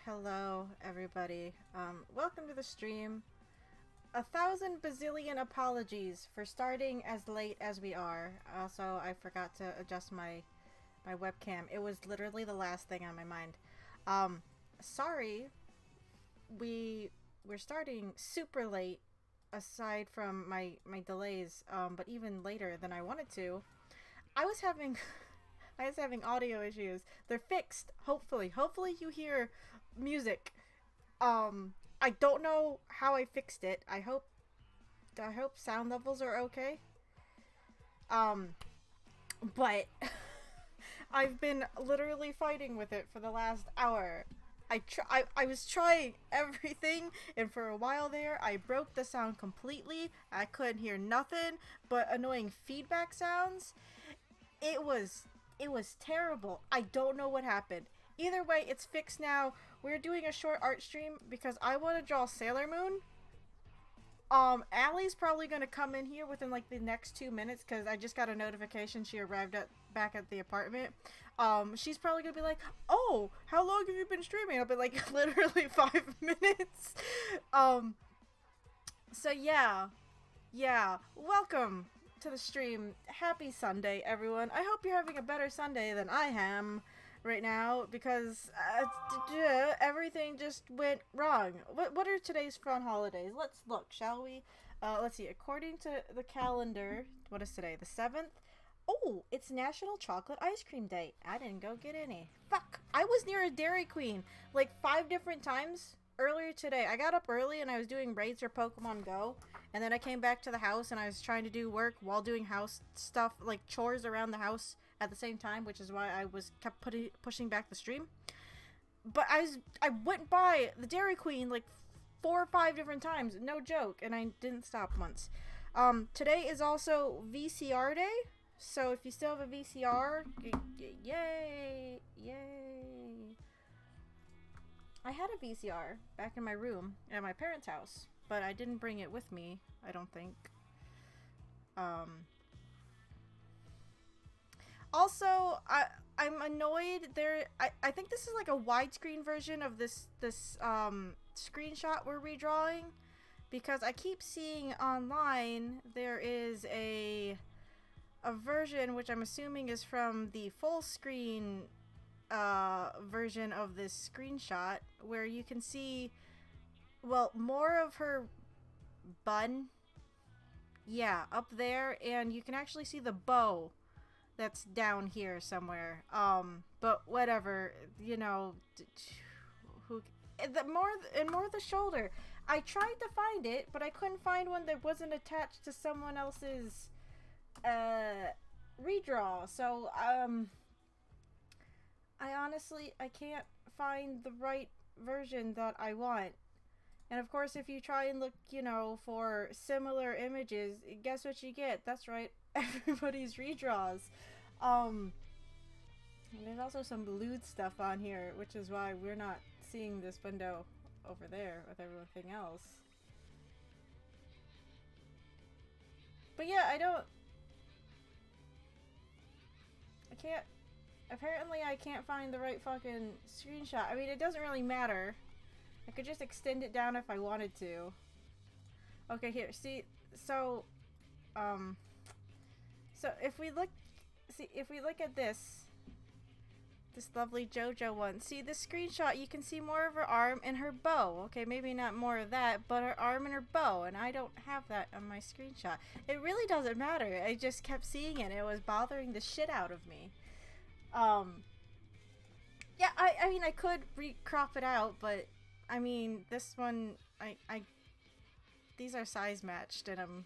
Hello, everybody. Welcome to the stream. 1,000 bazillion apologies for starting as late as we are. Also, I forgot to adjust my webcam. It was literally the last thing on my mind. Um, Sorry, we're starting super late. Aside from my delays, but even later than I wanted to. I was having I was having audio issues. They're fixed. Hopefully you hear music. I don't know how I fixed it. I hope sound levels are okay. Um, but I've been literally fighting with it for the last hour. I was trying everything, and for a while there, I broke the sound completely. I couldn't hear nothing but annoying feedback sounds. It was it was terrible. I don't know what happened. Either way, it's fixed now. We're doing a short art stream because I want to draw Sailor Moon. Allie's probably gonna come in here within like the next 2 minutes because I just got a notification she arrived at back at the apartment. She's probably gonna be like, "Oh, how long have you been streaming?" I'll be like, literally 5 minutes. Um, so yeah. Welcome to the stream. Happy Sunday, everyone. I hope you're having a better Sunday than I am right now because everything just went wrong. What are today's fun holidays? Let's look, shall we? Let's see. According to the calendar, what is today? The 7th? Oh, it's National Chocolate Ice Cream Day. I didn't go get any. Fuck. I was near a Dairy Queen like 5 different times earlier today. I got up early and I was doing raids for Pokemon Go. And then I came back to the house and I was trying to do work while doing house stuff, like chores around the house at the same time, which is why I was kept pushing back the stream. But I went by the Dairy Queen like 4 or 5 different times, no joke, and I didn't stop once. Today is also VCR day, so if you still have a VCR, yay! I had a VCR back in my room at my parents' house, but I didn't bring it with me, I don't think. Um, Also, I'm annoyed there. I think this is like a widescreen version of this screenshot we're redrawing because I keep seeing online there is a version which I'm assuming is from the full screen version of this screenshot where you can see, well, more of her bun, yeah, up there, and you can actually see the bow that's down here somewhere. But whatever, who the more the shoulder. I tried to find it, but I couldn't find one that wasn't attached to someone else's redraw. So I can't find the right version that I want. And of course, if you try and look, for similar images, guess what you get? That's right, everybody's redraws. Um, there's also some lewd stuff on here, which is why we're not seeing this window over there with everything else. But yeah, apparently I can't find the right fucking screenshot. I mean, it doesn't really matter. I could just extend it down if I wanted to. Okay, here, see, um, so if we look at this lovely JoJo one, see this screenshot, you can see more of her arm and her bow. Okay, maybe not more of that, but her arm and her bow, and I don't have that on my screenshot. It really doesn't matter. I just kept seeing it. It was bothering the shit out of me. Yeah, I mean, I could crop it out, but I mean, this one, these are size matched, and I'm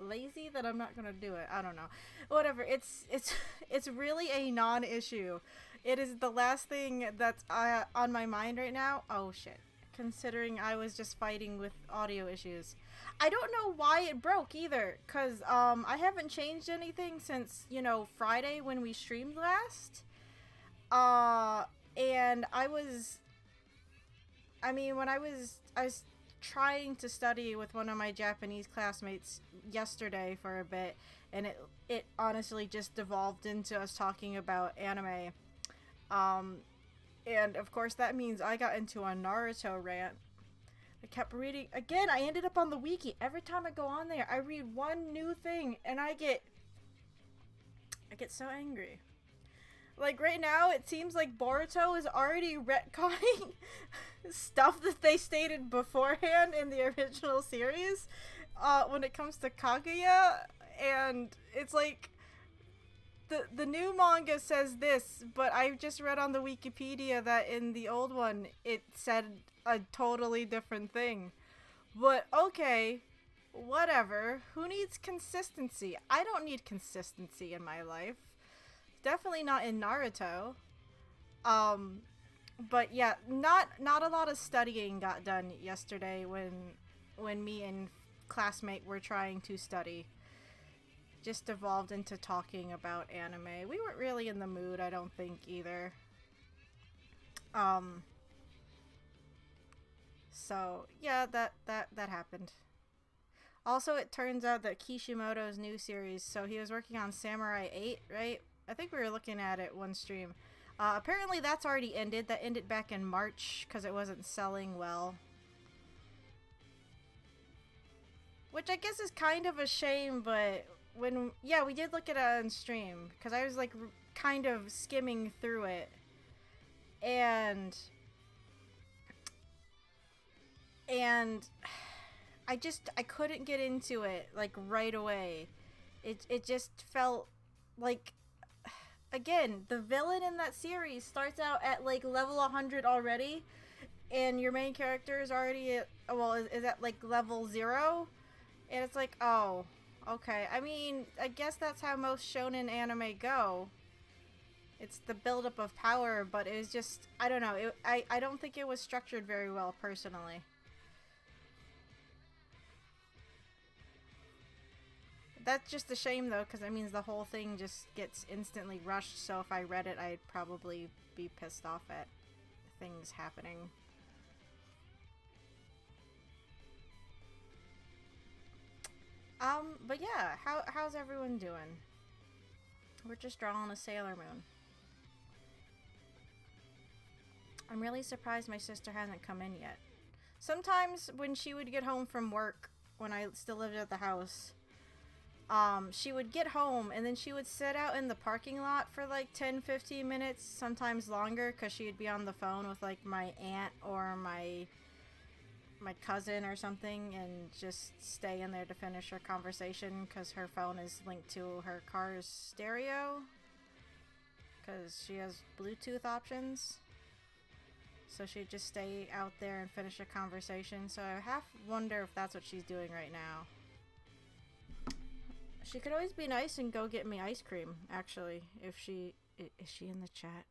lazy that I'm not gonna do it. I don't know. Whatever. It's really a non-issue. It is the last thing that's on my mind right now. Oh shit. Considering I was just fighting with audio issues. I don't know why it broke either, cause I haven't changed anything since, Friday when we streamed last. And I was trying to study with one of my Japanese classmates yesterday for a bit, and it honestly just devolved into us talking about anime. Um, And of course that means I got into a Naruto rant. I kept reading. Again, I ended up on the wiki. Every time I go on there, I read one new thing and I get so angry. Like right now, it seems like Boruto is already retconning stuff that they stated beforehand in the original series when it comes to Kaguya. And it's like, the new manga says this, but I just read on the Wikipedia that in the old one it said a totally different thing. But okay, whatever. Who needs consistency? I don't need consistency in my life. Definitely not in Naruto. But yeah, not a lot of studying got done yesterday when me and classmate were trying to study. Just devolved into talking about anime. We weren't really in the mood, I don't think, either. So yeah, that happened. Also, it turns out that Kishimoto's new series, so he was working on Samurai 8, right? I think we were looking at it one stream. Apparently that's already ended. That ended back in March because it wasn't selling well. Which I guess is kind of a shame, but yeah, we did look at it on stream because I was like kind of skimming through it, and I couldn't get into it like right away. It just felt like, again, the villain in that series starts out at like level 100 already, and your main character is already at, well, is at like level 0, and it's like, oh, okay. I mean, I guess that's how most shonen anime go. It's the buildup of power, but it was just, I don't know. I don't think it was structured very well, personally. That's just a shame, though, because that means the whole thing just gets instantly rushed, so if I read it, I'd probably be pissed off at things happening. But yeah, how's everyone doing? We're just drawing a Sailor Moon. I'm really surprised my sister hasn't come in yet. Sometimes when she would get home from work, when I still lived at the house, she would get home and then she would sit out in the parking lot for like 10-15 minutes, sometimes longer, because she would be on the phone with like my aunt or my cousin or something, and just stay in there to finish her conversation because her phone is linked to her car's stereo because she has Bluetooth options. So she'd just stay out there and finish a conversation. So I half wonder if that's what she's doing right now. She could always be nice and go get me ice cream, actually, if she... Is she in the chat?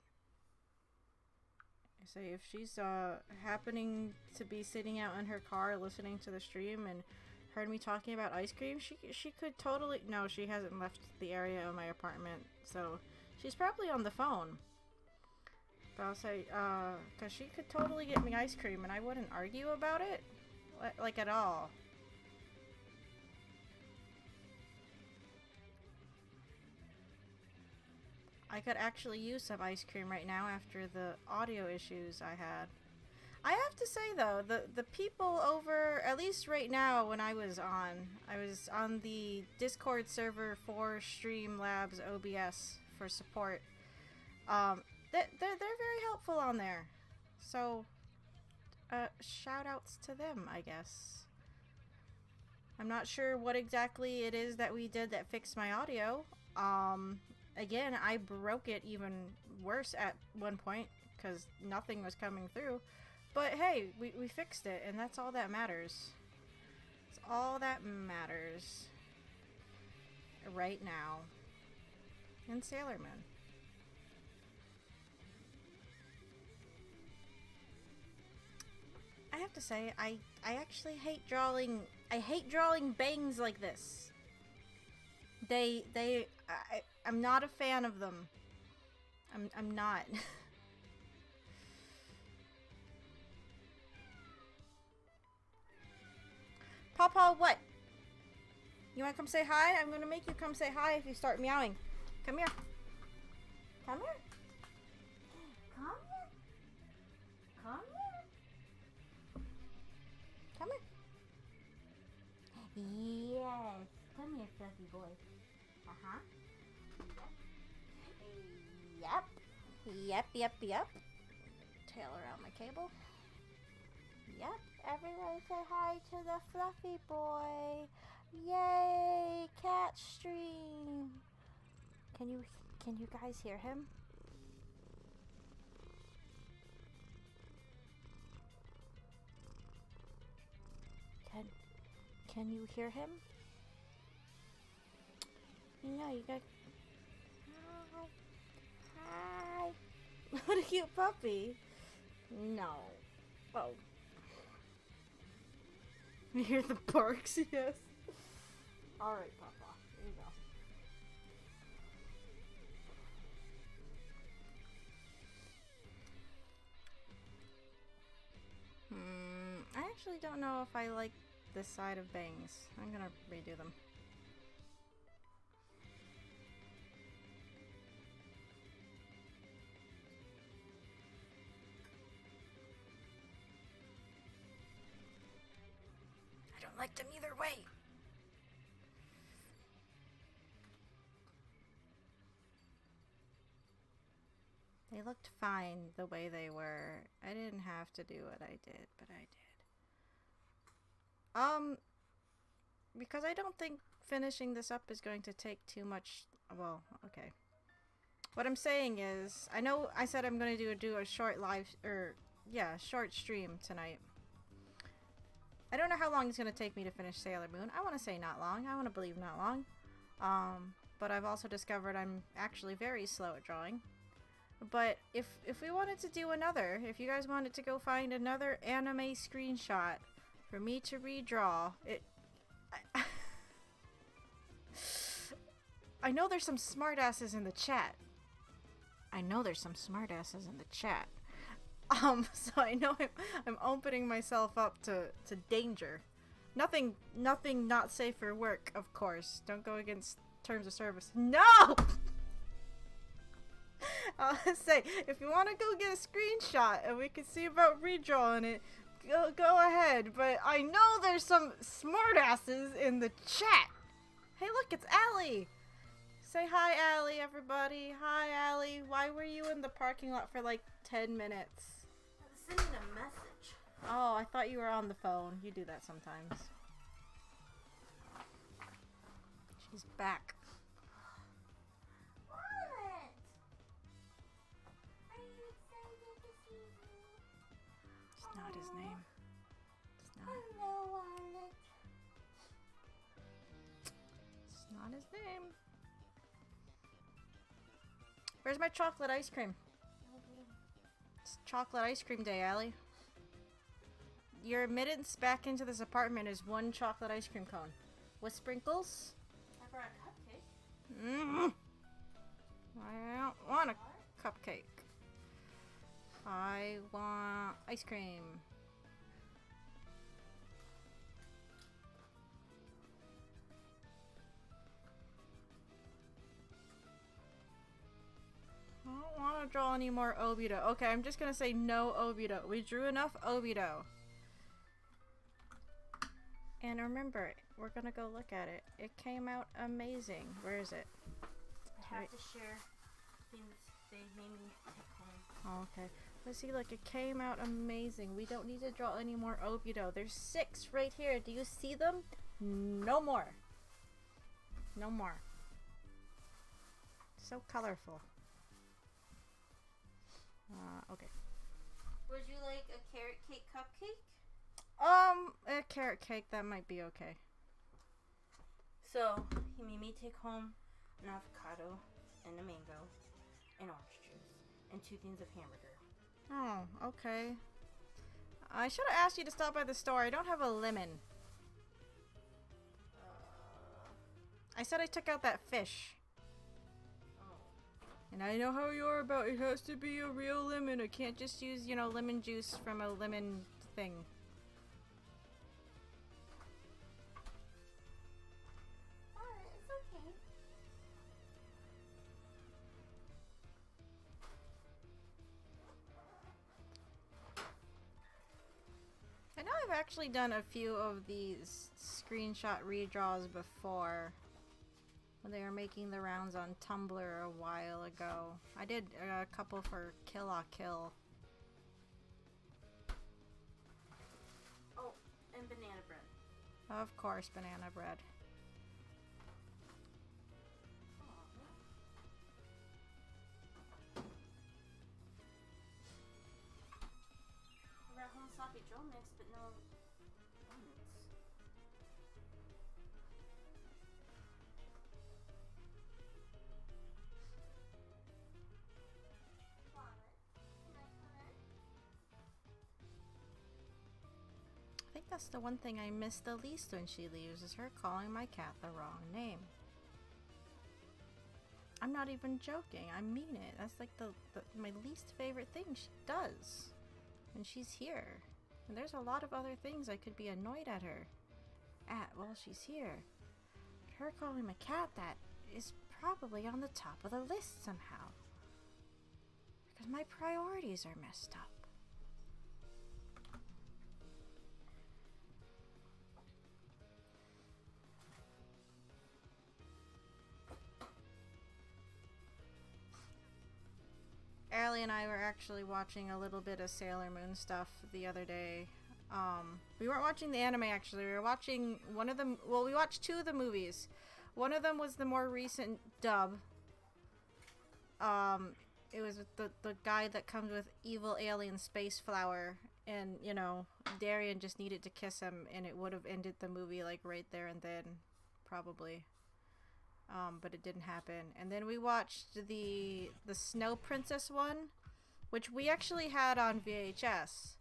Say if she's happening to be sitting out in her car listening to the stream and heard me talking about ice cream, she could totally... No, she hasn't left the area of my apartment, so she's probably on the phone. But I'll say, because she could totally get me ice cream and I wouldn't argue about it, like, at all. I could actually use some ice cream right now after the audio issues I had. I have to say, though, the people over, at least right now when I was on the Discord server for Streamlabs OBS for support. They're very helpful on there. So, shout outs to them, I guess. I'm not sure what exactly it is that we did that fixed my audio. Again, I broke it even worse at one point because nothing was coming through. But hey, we fixed it, and that's all that matters. It's all that matters right now in Sailor Moon. I have to say, I actually hate drawing. I hate drawing bangs like this. I'm not a fan of them. I'm not. Pawpaw, what? You wanna come say hi? I'm gonna make you come say hi if you start meowing. Come here. Come here. Come here. boy. Yep. Yep. Tail around my cable. Yep. Everyone say hi to the fluffy boy. Yay! Cat stream. Can you guys hear him? Can you hear him? No, you got. Hi. What a cute puppy. No. Oh. You hear the barks? Yes. Alright, Papa. Here you go. I actually don't know if I like this side of bangs. I'm gonna redo them. I don't like them either way. They looked fine the way they were. I didn't have to do what I did, but I did. Because I don't think finishing this up is going to take too much. Well, okay. What I'm saying is, I know I said I'm going to do a short short stream tonight. I don't know how long it's going to take me to finish Sailor Moon. I want to say not long. I want to believe not long. But I've also discovered I'm actually very slow at drawing. But if we wanted to do another, if you guys wanted to go find another anime screenshot for me to redraw, I know there's some smartasses in the chat. So I know I'm opening myself up to danger. Nothing not safe for work, of course. Don't go against terms of service. No! I'll say, if you want to go get a screenshot and we can see about redrawing it, go ahead. But I know there's some smartasses in the chat. Hey, look, it's Allie. Say hi, Allie, everybody. Hi, Allie. Why were you in the parking lot for like 10 minutes? I was sending a message. Oh, I thought you were on the phone. You do that sometimes. She's back. It's not his name. It's not. Hello, Wallet. It's not his name. Where's my chocolate ice cream? It's chocolate ice cream day, Allie. Your admittance back into this apartment is one chocolate ice cream cone. With sprinkles? I brought a cupcake. I don't want a cupcake. I want ice cream. I don't want to draw any more Obito. Okay, I'm just gonna say no Obito. We drew enough Obito. And remember, we're gonna go look at it. It came out amazing. Where is it? I have to share things they made me take home. Oh, okay. Let's see, look, it came out amazing. We don't need to draw any more Obito. There's 6 right here. Do you see them? No more. No more. So colorful. Okay. Would you like a carrot cake cupcake? A carrot cake, that might be okay. So, he made me take home an avocado and a mango and orange juice and 2 things of hamburger. Oh, okay. I should have asked you to stop by the store. I don't have a lemon. I said I took out that fish. And I know how you are about it has to be a real lemon. I can't just use, you know, lemon juice from a lemon thing. Alright, it's okay. I know I've actually done a few of these screenshot redraws before. when they were making the rounds on Tumblr a while ago. I did a couple for Kill la Kill. Oh, and banana bread. Of course, banana bread. We're at home sloppy Joe mix, but no buns. I think that's the one thing I miss the least when she leaves, is her calling my cat the wrong name. I'm not even joking. I mean it. That's like my least favorite thing she does when she's here. And there's a lot of other things I could be annoyed at her at while she's here. But her calling my cat that is probably on the top of the list somehow. Because my priorities are messed up. Allie and I were actually watching a little bit of Sailor Moon stuff the other day. We weren't watching the anime actually. We were watching one of them. Well, we watched two of the movies. One of them was the more recent dub. It was with the guy that comes with evil alien space flower, and you know, Darien just needed to kiss him, and it would have ended the movie like right there and then, probably. But it didn't happen. And then we watched the Snow Princess one, which we actually had on VHS.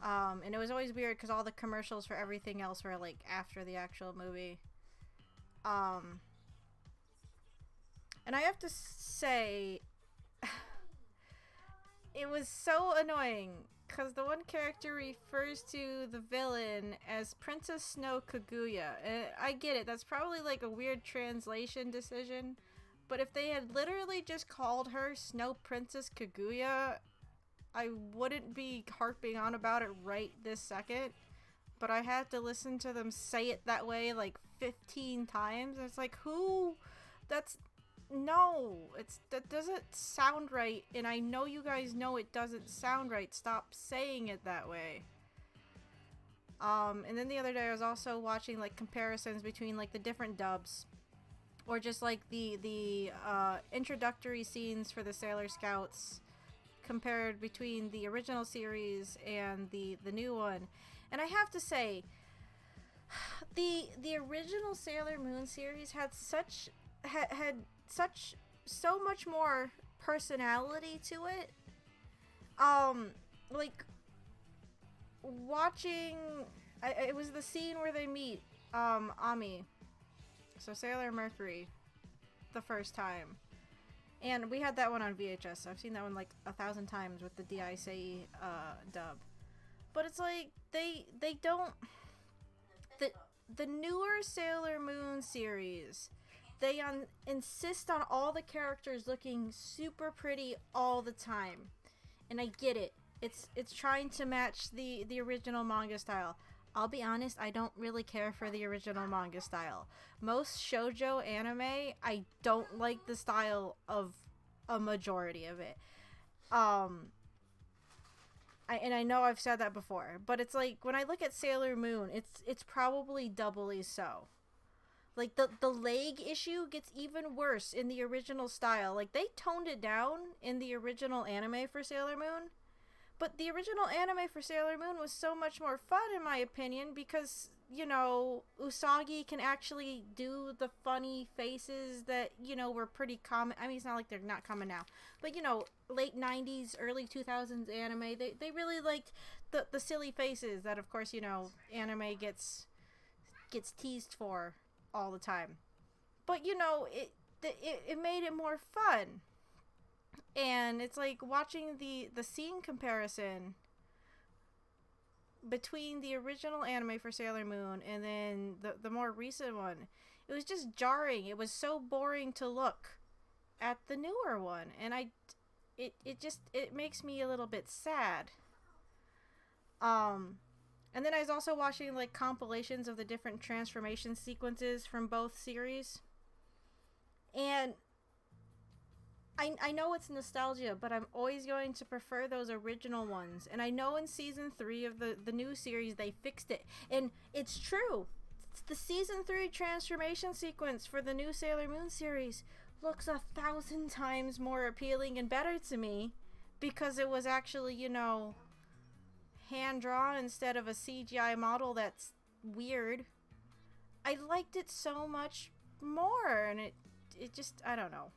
And it was always weird because all the commercials for everything else were like after the actual movie. And I have to say, it was so annoying because the one character refers to the villain as Princess Snow Kaguya. And I get it, that's probably like a weird translation decision, but if they had literally just called her Snow Princess Kaguya, I wouldn't be harping on about it right this second. But I had to listen to them say it that way like 15 times. It's like, who? No, that doesn't sound right, and I know you guys know it doesn't sound right. Stop saying it that way. And then the other day I was also watching like comparisons between like the different dubs, or just like the introductory scenes for the Sailor Scouts compared between the original series and the new one. And I have to say, the original Sailor Moon series had so much more personality to it. Like watching, it was the scene where they meet Ami, so Sailor Mercury, the first time, and we had that one on VHS. I've seen that one like 1,000 times with the DICE dub, but it's like they don't, the newer Sailor Moon series, they insist on all the characters looking super pretty all the time. And I get it. It's trying to match the original manga style. I'll be honest, I don't really care for the original manga style. Most shoujo anime, I don't like the style of a majority of it. I know I've said that before, but it's like when I look at Sailor Moon, it's probably doubly so. Like, the leg issue gets even worse in the original style. Like, they toned it down in the original anime for Sailor Moon. But the original anime for Sailor Moon was so much more fun, in my opinion, because, you know, Usagi can actually do the funny faces that, you know, were pretty common. I mean, it's not like they're not common now. But, you know, late 90s, early 2000s anime, they really liked the silly faces that, of course, you know, anime gets teased for all the time. But you know, it made it more fun. And it's like watching the scene comparison between the original anime for Sailor Moon and then the more recent one. It was just jarring. It was so boring to look at the newer one, and it makes me a little bit sad. And then I was also watching like compilations of the different transformation sequences from both series. And I know it's nostalgia, but I'm always going to prefer those original ones. And I know in season 3 of the new series they fixed it. And it's true. The season 3 transformation sequence for the new Sailor Moon series looks 1,000 times more appealing and better to me because it was actually, you know, hand drawn instead of a CGI model that's weird. I liked it so much more, and it just, I don't know.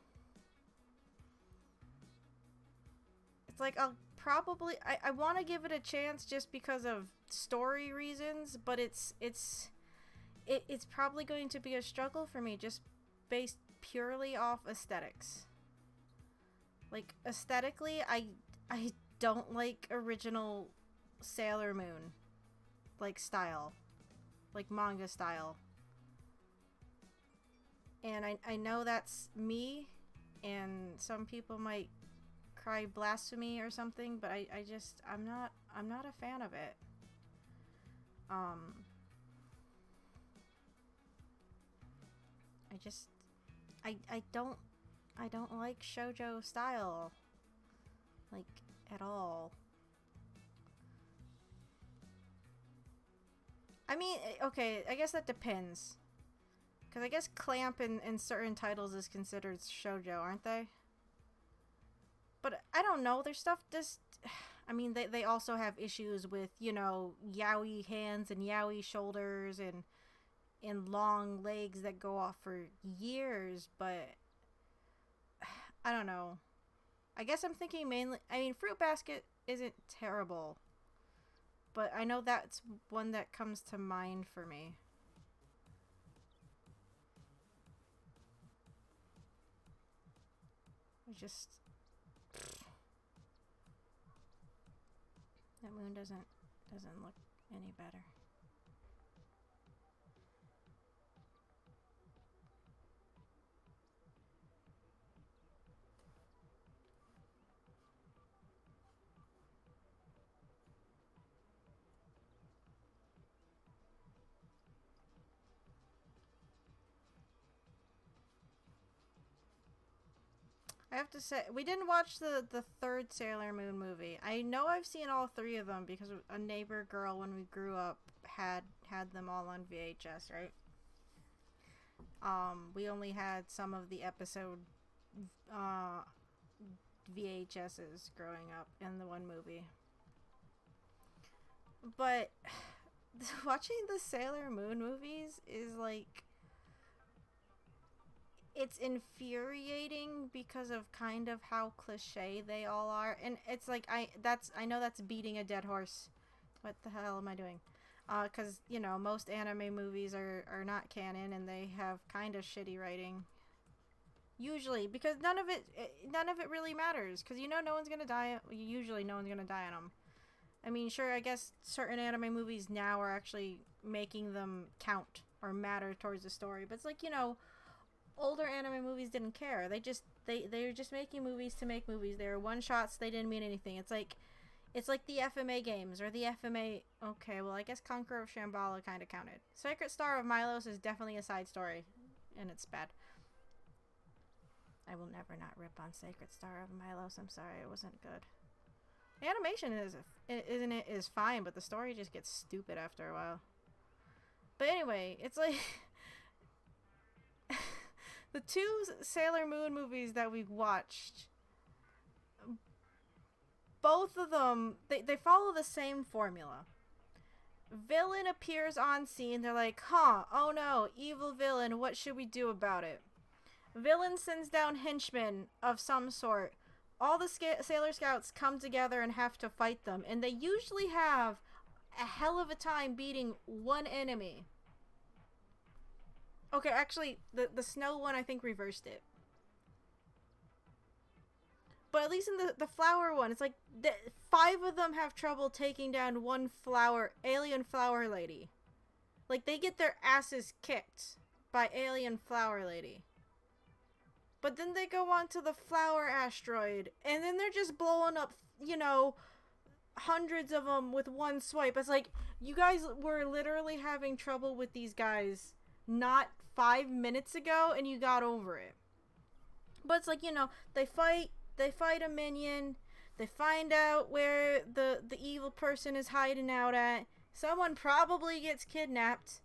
It's like I'll probably I want to give it a chance just because of story reasons, but it's probably going to be a struggle for me just based purely off aesthetics. Like aesthetically, I don't like original Sailor Moon like style, like manga style. And I know that's me, and some people might cry blasphemy or something, but I'm not a fan of it. I don't like shoujo style, like, at all. I mean, okay, I guess that depends. Because I guess Clamp in certain titles is considered shoujo, aren't they? But I don't know, their stuff just... I mean, they also have issues with, you know, yaoi hands and yaoi shoulders and long legs that go off for years, but... I don't know. I guess I'm thinking mainly... I mean, Fruit Basket isn't terrible, but I know that's one that comes to mind for me. I just... That moon doesn't look any better. I have to say, we didn't watch the third Sailor Moon movie. I know I've seen all 3 of them because a neighbor girl when we grew up had them all on VHS, right? We only had some of the episode VHSs growing up in the one movie. But watching the Sailor Moon movies is like... It's infuriating because of kind of how cliche they all are, and it's like I know that's beating a dead horse. What the hell am I doing? Because you know most anime movies are not canon and they have kind of shitty writing. Usually, because none of it really matters. Because you know no one's gonna die. Usually, no one's gonna die in them. I mean, sure, I guess certain anime movies now are actually making them count or matter towards the story, but it's like, you know, older anime movies didn't care. They were just making movies to make movies. They were one shots. They didn't mean anything. It's like the FMA games or the FMA. Okay, well I guess Conqueror of Shambhala kind of counted. Sacred Star of Milos is definitely a side story, and it's bad. I will never not rip on Sacred Star of Milos. I'm sorry, it wasn't good. The animation is fine, but the story just gets stupid after a while. But anyway, it's like. The 2 Sailor Moon movies that we've watched, both of them, they follow the same formula. Villain appears on scene, they're like, oh no, evil villain, what should we do about it? Villain sends down henchmen of some sort. All the Sailor Scouts come together and have to fight them, and they usually have a hell of a time beating one enemy. Okay, actually, the snow one, I think, reversed it. But at least in the flower one, it's like 5 of them have trouble taking down one alien flower lady. Like, they get their asses kicked by alien flower lady. But then they go on to the flower asteroid, and then they're just blowing up, you know, hundreds of them with one swipe. It's like, you guys were literally having trouble with these guys not 5 minutes ago, and you got over it. But it's like, you know, they fight a minion, they find out where the evil person is hiding out at. Someone probably gets kidnapped.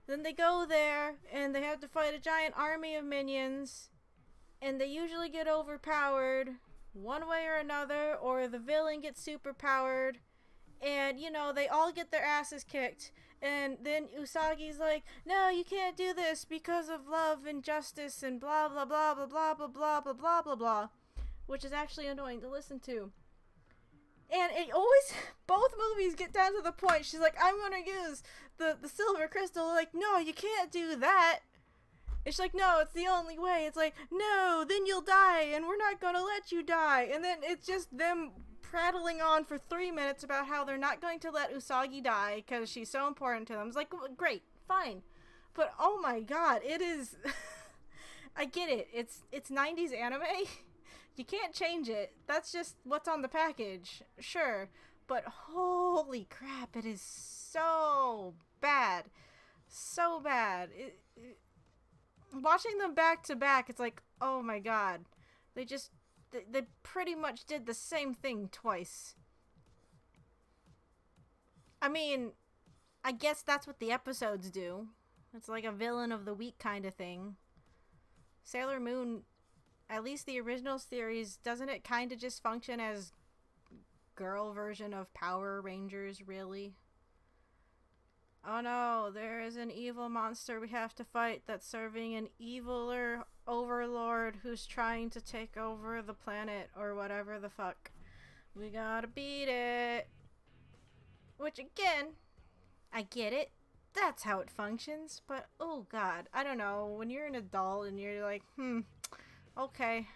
Then they go there and they have to fight a giant army of minions, and they usually get overpowered one way or another, or the villain gets superpowered, and you know, they all get their asses kicked. And then Usagi's like, no, you can't do this because of love and justice and blah blah blah blah blah blah blah blah blah blah blah, which is actually annoying to listen to. And it always, both movies get down to the point, she's like, I'm gonna use the silver crystal. Like, no, you can't do that. It's like, no, it's the only way. It's like, no, then you'll die, and we're not gonna let you die. And then it's just them prattling on for 3 minutes about how they're not going to let Usagi die because she's so important to them. It's like, great, fine. But oh my god, it is... I get it. It's 90s anime. You can't change it. That's just what's on the package. Sure. But holy crap, it is so bad. So bad. Watching them back to back, it's like, oh my god. They pretty much did the same thing twice. I mean, I guess that's what the episodes do. It's like a villain of the week kind of thing. Sailor Moon, at least the original series, doesn't it kind of just function as girl version of Power Rangers, really? Oh no, there is an evil monster we have to fight that's serving an eviler overlord who's trying to take over the planet or whatever the fuck. We gotta beat it. Which again, I get it. That's how it functions. But oh god, I don't know. When you're an adult and you're like, okay.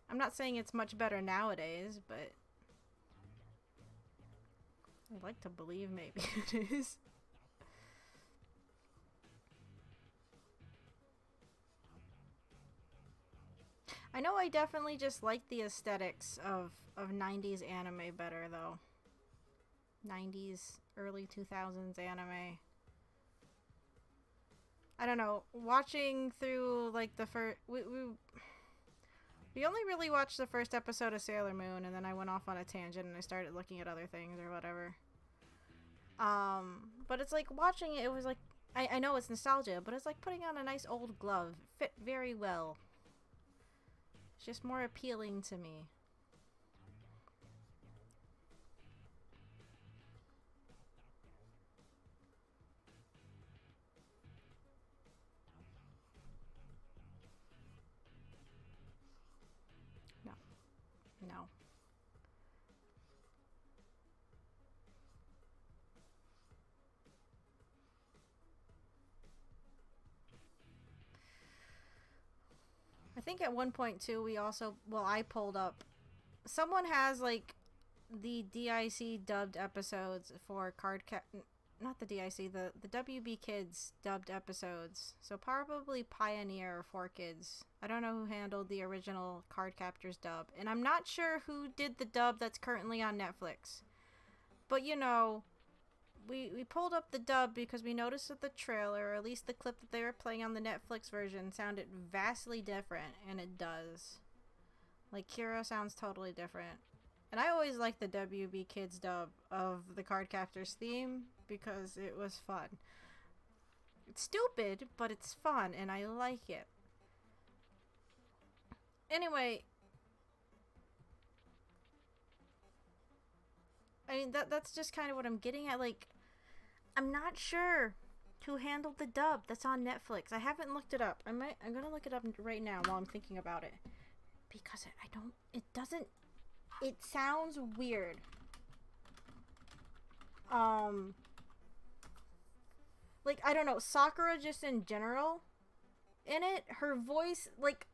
I'm not saying it's much better nowadays, but I'd like to believe maybe it is. I know I definitely just like the aesthetics of 90s anime better, though. 90s, early 2000s anime. I don't know. Watching through, like, the first... We only really watched the first episode of Sailor Moon, and then I went off on a tangent and I started looking at other things or whatever. But it's like, watching it, it was like... I know it's nostalgia, but it's like putting on a nice old glove. Fit very well. It's just more appealing to me. No. No. I think at one point too, we also, well, I pulled up, someone has like the DIC dubbed episodes for not the DIC, the WB Kids dubbed episodes. So probably Pioneer or 4Kids. I don't know who handled the original Cardcaptors dub, and I'm not sure who did the dub that's currently on Netflix. But you know, we pulled up the dub because we noticed that the trailer, or at least the clip that they were playing on the Netflix version, sounded vastly different, and it does. Like, Kira sounds totally different. And I always liked the WB Kids dub of the Cardcaptors theme because it was fun. It's stupid, but it's fun, and I like it. Anyway, I mean, that's just kind of what I'm getting at. Like, I'm not sure who handled the dub that's on Netflix. I haven't looked it up. I'm gonna look it up right now while I'm thinking about it. Because it sounds weird. Like, I don't know, Sakura just in general, in it, her voice, like,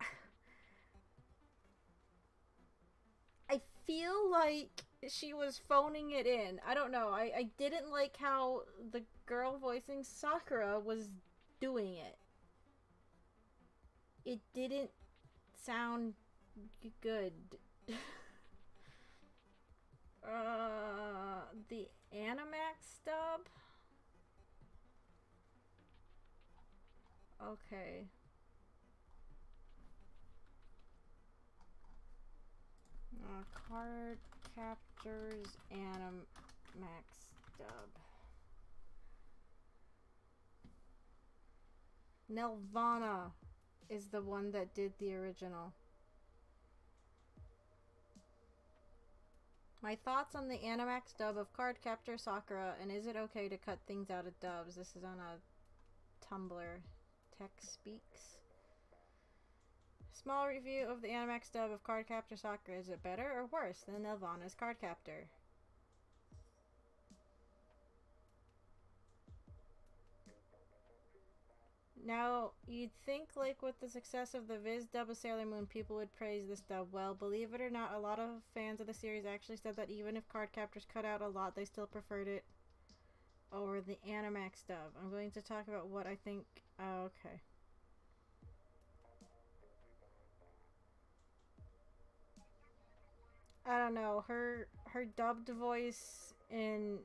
I feel like she was phoning it in. I don't know. I didn't like how the girl voicing Sakura was doing it. It didn't sound good. The Animax dub? Okay. Card Captors Animax dub. Nelvana is the one that did the original. My thoughts on the Animax dub of Cardcaptor Sakura, and is it okay to cut things out of dubs? This is on a Tumblr. Tech Speaks. Small review of the Animax dub of Cardcaptor Sakura. Is it better or worse than Nelvana's Cardcaptor? Now, you'd think, like, with the success of the Viz dub of Sailor Moon, people would praise this dub. Well, believe it or not, a lot of fans of the series actually said that even if Cardcaptors cut out a lot, they still preferred it over the Animax dub. I'm going to talk about what I think... Oh, okay. I don't know, her dubbed voice in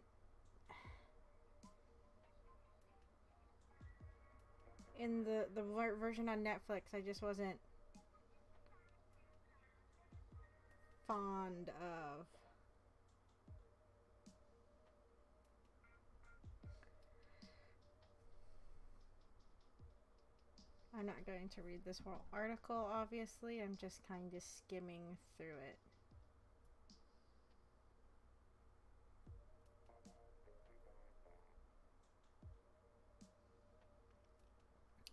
the version on Netflix, I just wasn't fond of. I'm not going to read this whole article, obviously. I'm just kind of skimming through it.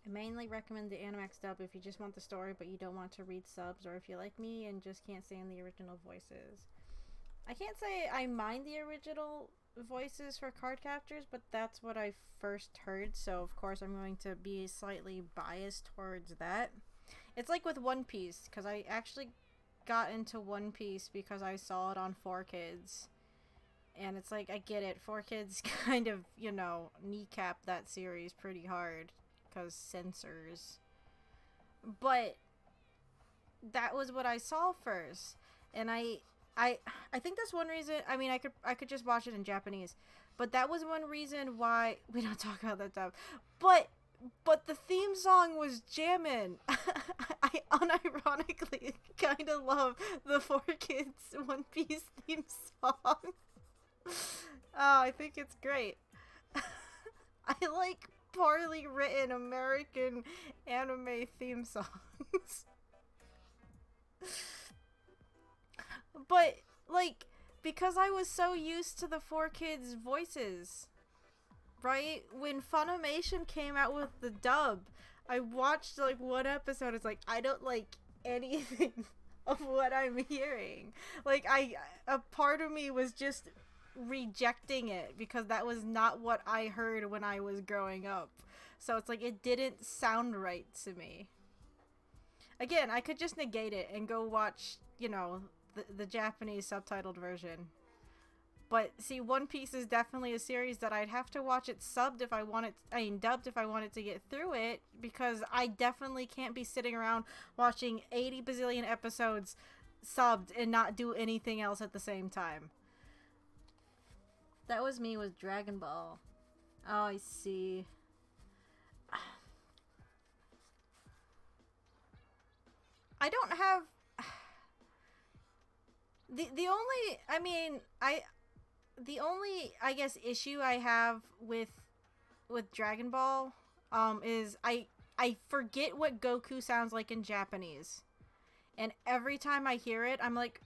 I mainly recommend the Animax dub if you just want the story but you don't want to read subs, or if you're like me and just can't stand the original voices. I can't say I mind the original voices for Cardcaptors, but that's what I first heard, so of course I'm going to be slightly biased towards that. It's like with One Piece, because I actually got into One Piece because I saw it on 4Kids. And it's like, I get it, 4Kids kind of, you know, kneecap that series pretty hard. Because censors. But that was what I saw first. And I think that's one reason. I mean, I could just watch it in Japanese. But that was one reason why we don't talk about that stuff. But the theme song was jammin'. I unironically kind of love the 4Kids One Piece theme song. Oh, I think it's great. I like poorly written American anime theme songs. But, like, because I was so used to the 4Kids voices, right? When Funimation came out with the dub, I watched, like, one episode. It's like, I don't like anything of what I'm hearing. Like, a part of me was just rejecting it because that was not what I heard when I was growing up. So it's like, it didn't sound right to me. Again, I could just negate it and go watch, you know, the Japanese subtitled version. But see, One Piece is definitely a series that I'd have to watch it subbed if I wanted, dubbed if I wanted to get through it, because I definitely can't be sitting around watching 80 bazillion episodes subbed and not do anything else at the same time. That was me with Dragon Ball. Oh, I see. I don't have the only I guess issue I have with Dragon Ball is I forget what Goku sounds like in Japanese. And every time I hear it, I'm like,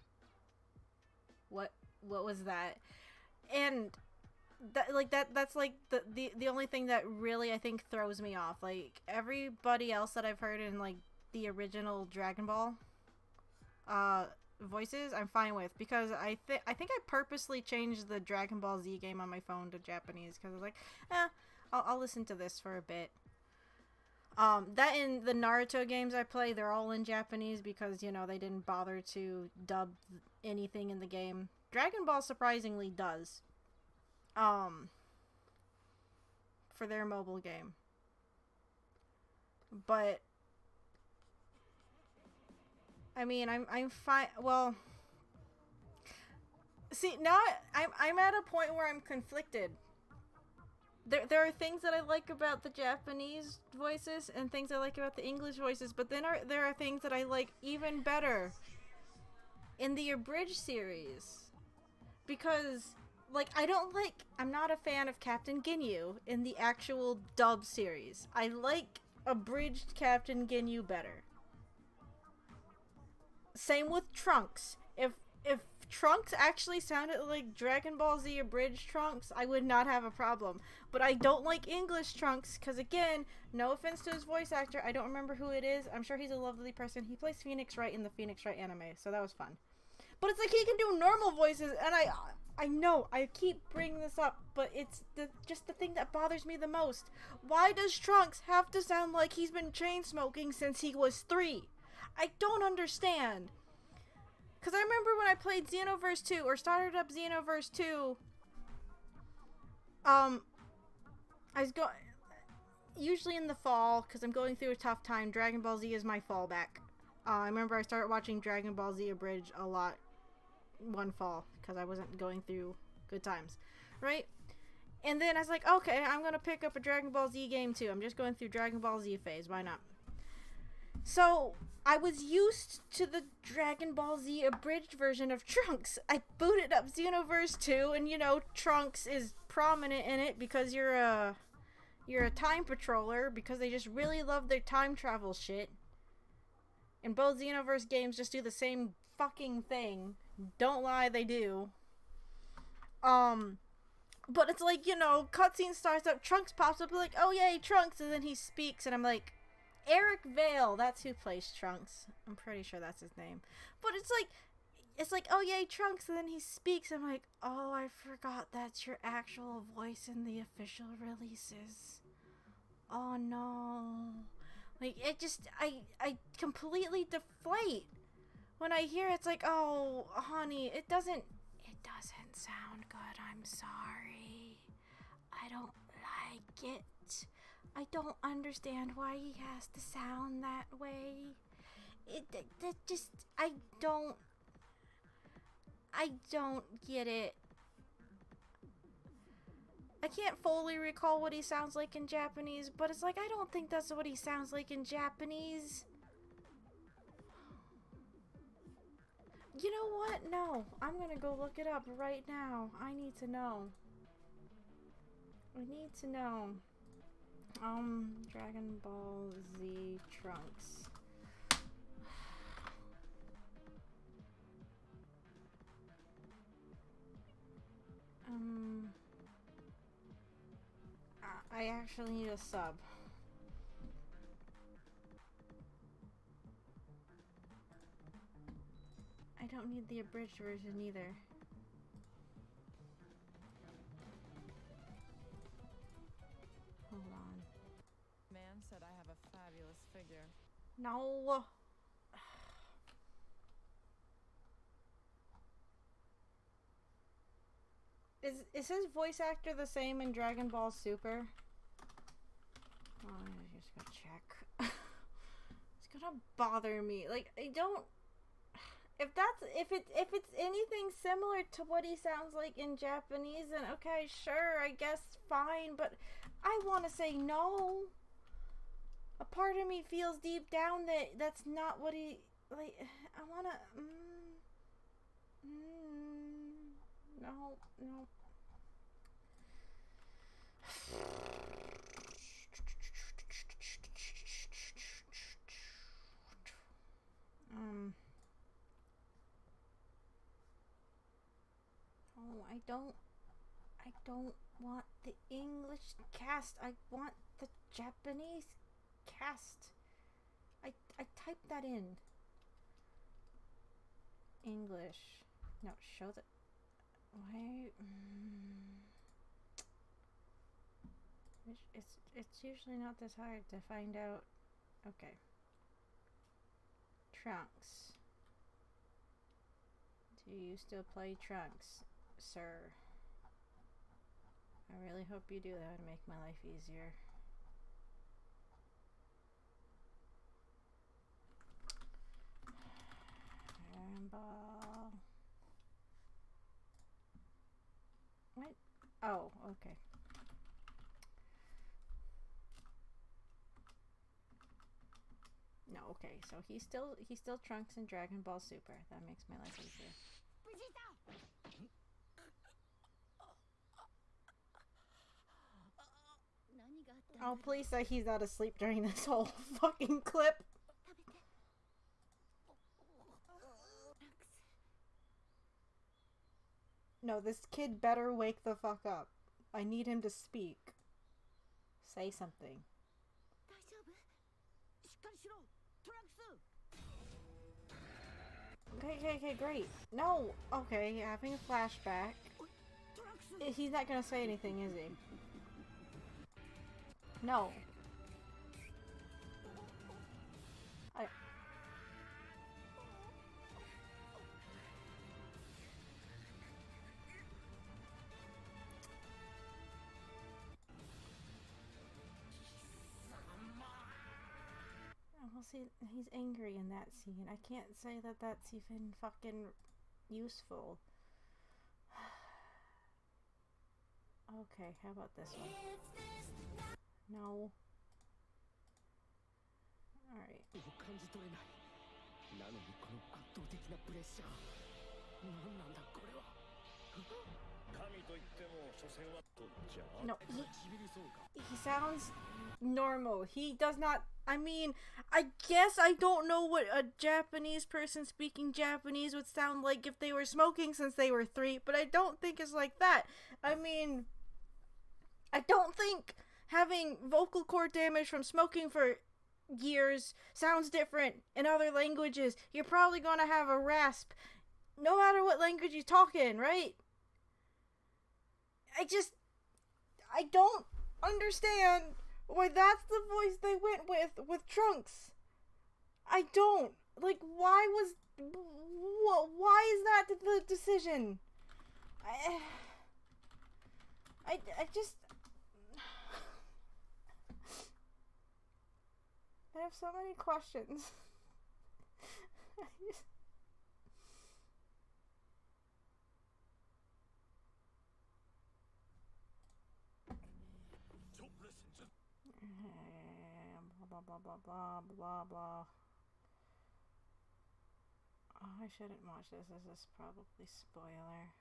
what was that? And that's like the only thing that really I think throws me off. Like, everybody else that I've heard in like the original Dragon Ball voices, I'm fine with, because I think I purposely changed the Dragon Ball Z game on my phone to Japanese because I was like, I'll listen to this for a bit. That and the Naruto games I play, they're all in Japanese because, you know, they didn't bother to dub anything in the game. Dragon Ball surprisingly does. For their mobile game. But I mean, I'm fine. Well, see, now I'm at a point where I'm conflicted. There are things that I like about the Japanese voices and things I like about the English voices, but then there are things that I like even better in the abridged series. Because, like, I'm not a fan of Captain Ginyu in the actual dub series. I like abridged Captain Ginyu better. Same with Trunks. If Trunks actually sounded like Dragon Ball Z abridged Trunks, I would not have a problem. But I don't like English Trunks, because again, no offense to his voice actor, I don't remember who it is. I'm sure he's a lovely person. He plays Phoenix Wright in the Phoenix Wright anime, so that was fun. But it's like he can do normal voices, and I know, I keep bringing this up, but it's just the thing that bothers me the most. Why does Trunks have to sound like he's been chain smoking since he was 3? I don't understand. Because I remember when I played Xenoverse 2, or started up Xenoverse 2, I was usually in the fall, because I'm going through a tough time, Dragon Ball Z is my fallback. I remember I started watching Dragon Ball Z Abridged a lot one fall, because I wasn't going through good times, right? And then I was like, okay, I'm going to pick up a Dragon Ball Z game too. I'm just going through Dragon Ball Z phase, why not? So, I was used to the Dragon Ball Z abridged version of Trunks. I booted up Xenoverse 2, and you know, Trunks is prominent in it because you're a time patroller, because they just really love their time travel shit. And both Xenoverse games just do the same fucking thing. Don't lie, they do. But it's like, you know, cutscene starts up, Trunks pops up, like, oh yay, Trunks, and then he speaks, and I'm like, Eric Vale, that's who plays Trunks. I'm pretty sure that's his name. But it's like, oh yay, Trunks, and then he speaks. I'm like, oh, I forgot that's your actual voice in the official releases. Oh no. Like, it just, I completely deflate. When I hear it's like, oh, honey, it doesn't sound good, I'm sorry. I don't like it. I don't understand why he has to sound that way. I don't get it. I can't fully recall what he sounds like in Japanese, but it's like, I don't think that's what he sounds like in Japanese. You know what? No. I'm gonna go look it up right now. I need to know. Dragon Ball Z Trunks. I actually need a sub. I don't need the abridged version either. Hold on. Man said I have a fabulous figure. No. Is his voice actor the same in Dragon Ball Super? Oh, I just gotta check. It's gonna bother me. Like, I don't. If it's anything similar to what he sounds like in Japanese, then okay, sure, I guess fine. But I want to say no. A part of me feels deep down that that's not what he like. I wanna. No. Oh, I don't want the English cast. I want the Japanese cast. I typed that in. English. No, show the. Why? It's usually not this hard to find out. Okay. Trunks. Do you still play Trunks, sir? I really hope you do. That would make my life easier. Iron Ball. What? Oh, okay. No. okay, so he's still Trunks in Dragon Ball Super. That makes my life easier. Oh, please say he's not asleep during this whole fucking clip. No, this kid better wake the fuck up. I need him to speak. Say something. Okay, great. No! Okay, having a flashback. He's not gonna say anything, is he? No. Well, see, he's angry in that scene. I can't say that that's even fucking useful. Okay, how about this one? No. Alright. No, he sounds normal. He does not. I mean, I guess I don't know what a Japanese person speaking Japanese would sound like if they were smoking since they were 3, but I don't think it's like that. I mean, I don't think having vocal cord damage from smoking for years sounds different in other languages. You're probably gonna have a rasp no matter what language you talk in, right? I don't understand why that's the voice they went with Trunks. I don't. Like, why is that the decision? I just... I have so many questions. Blah blah blah blah blah. Oh, I shouldn't watch this. This is probably spoiler,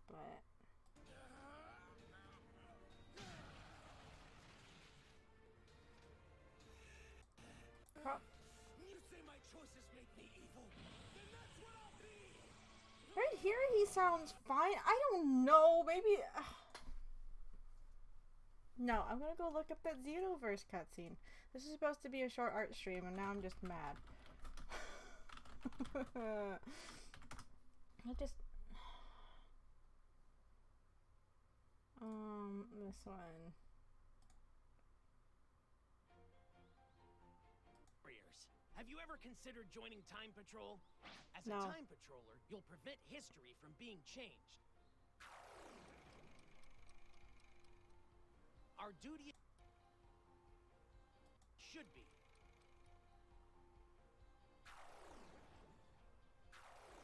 but right here he sounds fine. I don't know. Maybe. No, I'm gonna go look up that Xenoverse cutscene. This is supposed to be a short art stream, and now I'm just mad. This one. Have you ever considered joining Time Patrol? As a No. Time Patroller, you'll prevent history from being changed. Our duty should be.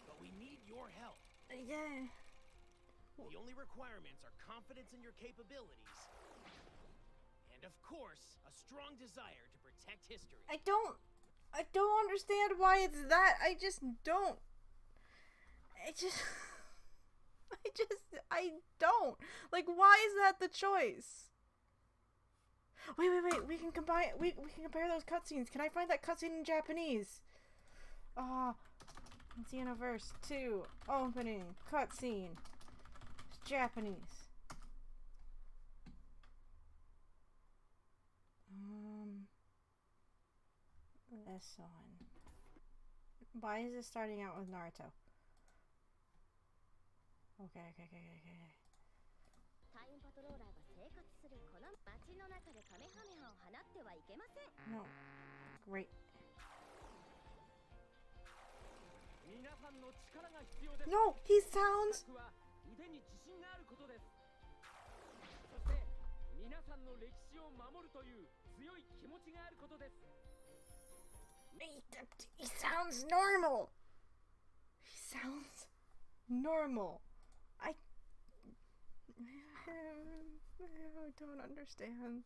But we need your help. Yeah. The only requirements are confidence in your capabilities. And of course, a strong desire to protect history. I don't understand why it's that. I just don't. I don't. Like, why is that the choice? Wait. We can combine. We can compare those cutscenes. Can I find that cutscene in Japanese? Xenoverse 2 opening cutscene. It's Japanese. This one. Why is it starting out with Naruto? Okay. No. Great. No, he sounds... He sounds normal. He sounds normal. I don't understand.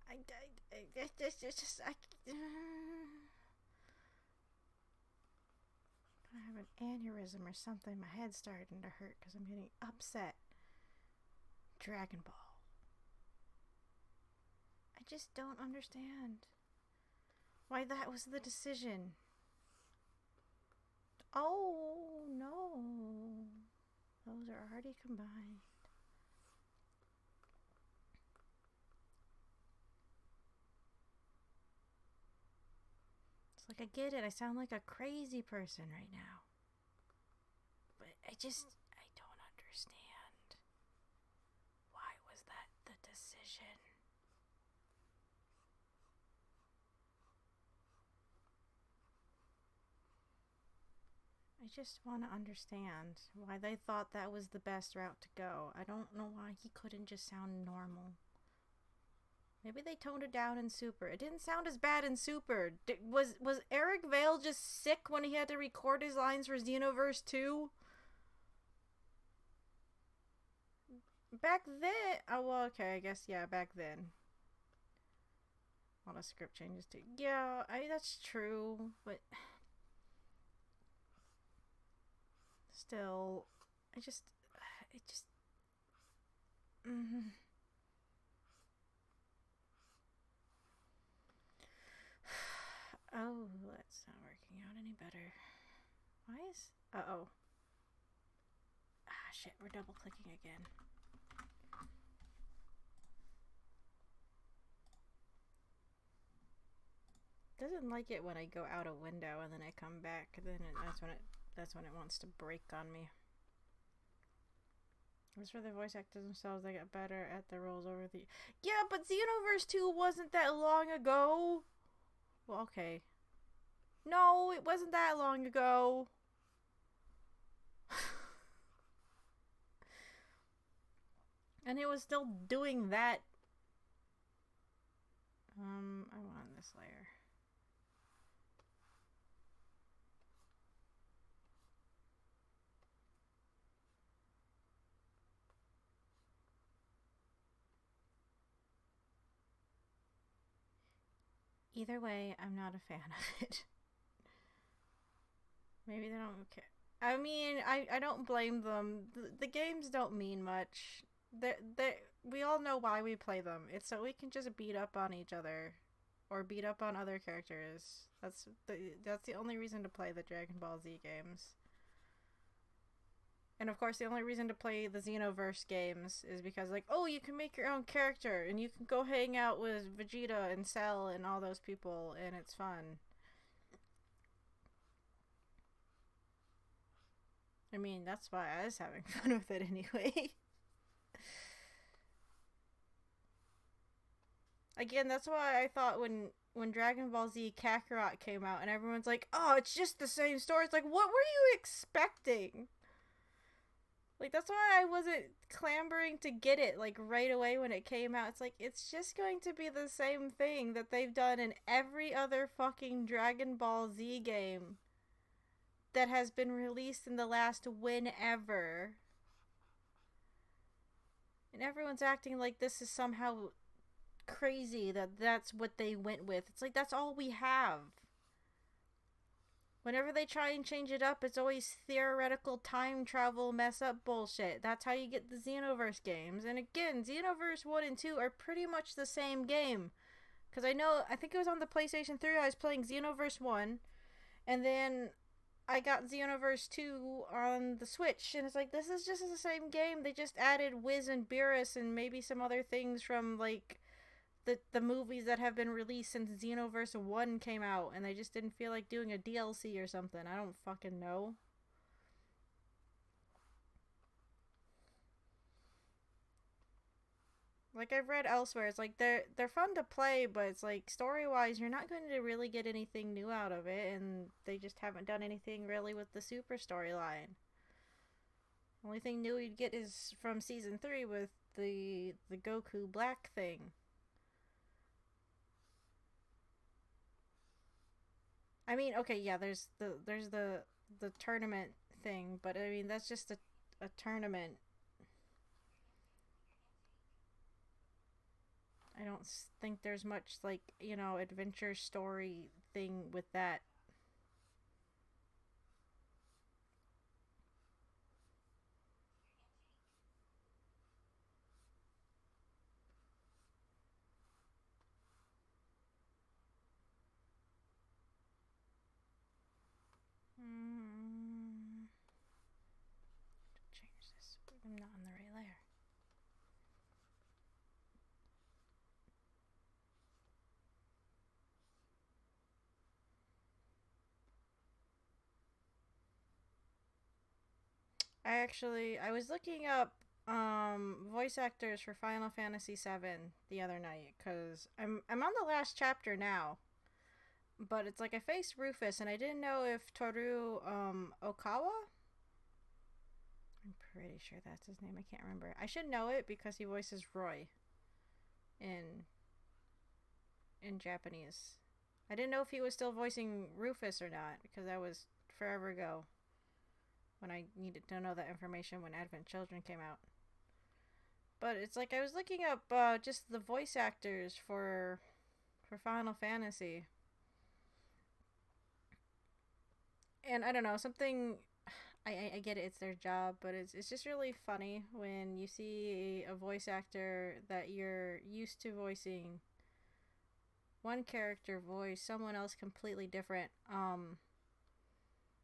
it's just I have an aneurysm or something. My head's starting to hurt because I'm getting upset. Dragon Ball. I just don't understand why that was the decision. Oh no, those are already combined. It's like, I get it, I sound like a crazy person right now, but I don't understand. Why was that the decision? I just want to understand why they thought that was the best route to go. I don't know why he couldn't just sound normal. Maybe they toned it down in Super. It didn't sound as bad in Super. Was Eric Vale just sick when he had to record his lines for Xenoverse 2? Back then? Oh, well, okay, I guess, yeah, back then. A lot of script changes too. Yeah, that's true, but... Still, it just... Oh, that's not working out any better. Why is... Uh-oh. Ah, shit, we're double-clicking again. Doesn't like it when I go out a window and then I come back. Then that's when it wants to break on me. As for the voice actors themselves, they got better at the roles over the... Yeah, but Xenoverse 2 wasn't that long ago. Well, okay. No, it wasn't that long ago. And it was still doing that. I want this layer. Either way, I'm not a fan of it. Maybe they don't care. I mean, I don't blame them. The games don't mean much. We all know why we play them. It's so we can just beat up on each other. Or beat up on other characters. That's the only reason to play the Dragon Ball Z games. And of course, the only reason to play the Xenoverse games is because, like, oh, you can make your own character, and you can go hang out with Vegeta and Cell and all those people, and it's fun. I mean, that's why I was having fun with it anyway. Again, that's why I thought when Dragon Ball Z Kakarot came out, and everyone's like, oh, it's just the same story. It's like, what were you expecting? Like, that's why I wasn't clamoring to get it, like, right away when it came out. It's like, it's just going to be the same thing that they've done in every other fucking Dragon Ball Z game that has been released in the last whenever. And everyone's acting like this is somehow crazy that that's what they went with. It's like, that's all we have. Whenever they try and change it up, it's always theoretical time travel mess up bullshit. That's how you get the Xenoverse games. And again, Xenoverse 1 and 2 are pretty much the same game. Because I think it was on the PlayStation 3, I was playing Xenoverse 1. And then I got Xenoverse 2 on the Switch. And it's like, this is just the same game. They just added Wiz and Beerus and maybe some other things from, like... The movies that have been released since Xenoverse 1 came out, and they just didn't feel like doing a DLC or something. I don't fucking know. Like I've read elsewhere, it's like they're fun to play, but it's like story-wise, you're not going to really get anything new out of it, and they just haven't done anything really with the Super storyline. Only thing new you'd get is from Season 3 with the Goku Black thing. I mean, okay, yeah, there's the tournament thing, but I mean, that's just a tournament. I don't think there's much, like, you know, adventure story thing with that. Change this. I'm not on the right layer. I was looking up voice actors for Final Fantasy VII the other night because I'm on the last chapter now, but it's like I faced Rufus and I didn't know if Toru Okawa. I'm pretty sure that's his name. I can't remember. I should know it because he voices Roy in Japanese. I didn't know if he was still voicing Rufus or not because that was forever ago when I needed to know that information when Advent Children came out. But it's like I was looking up just the voice actors for Final Fantasy. And I don't know, something I get it, it's their job, but it's just really funny when you see a voice actor that you're used to voicing one character voice someone else completely different.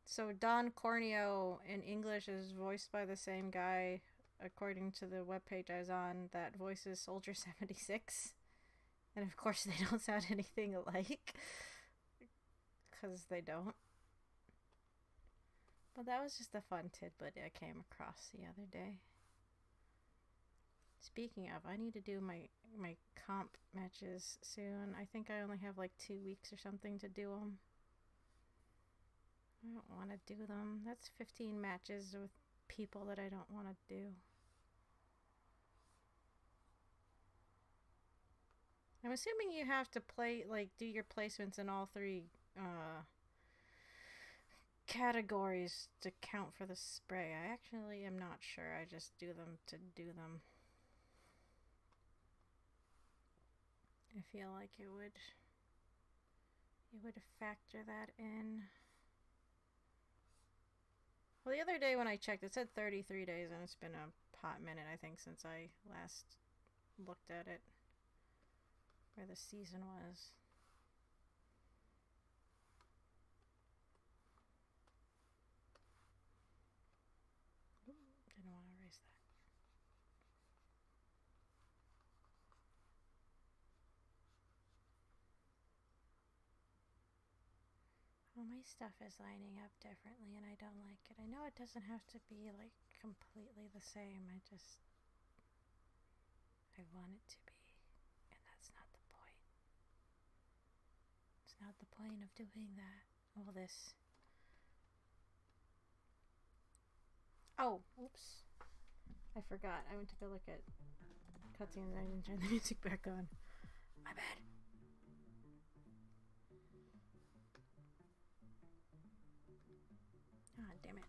So Don Corneo in English is voiced by the same guy, according to the webpage I was on, that voices Soldier 76. And of course they don't sound anything alike. Because they don't. But that was just a fun tidbit I came across the other day. Speaking of, I need to do my comp matches soon. I think I only have like 2 weeks or something to do them. I don't want to do them. That's 15 matches with people that I don't want to do. I'm assuming you have to do your placements in all 3 categories to count for the spray. I actually am not sure. I just do them to do them. I feel like it would factor that in. Well, the other day when I checked, it said 33 days, and it's been a hot minute, I think, since I last looked at it, where the season was. Didn't want to erase that. Well, my stuff is lining up differently and I don't like it. I know it doesn't have to be like completely the same. I want it to be. And that's not the point. It's not the point of doing that. All this. Oh, oops. I forgot. I went to go look at cutscenes and I didn't turn the music back on. My bad. Ah, damn it.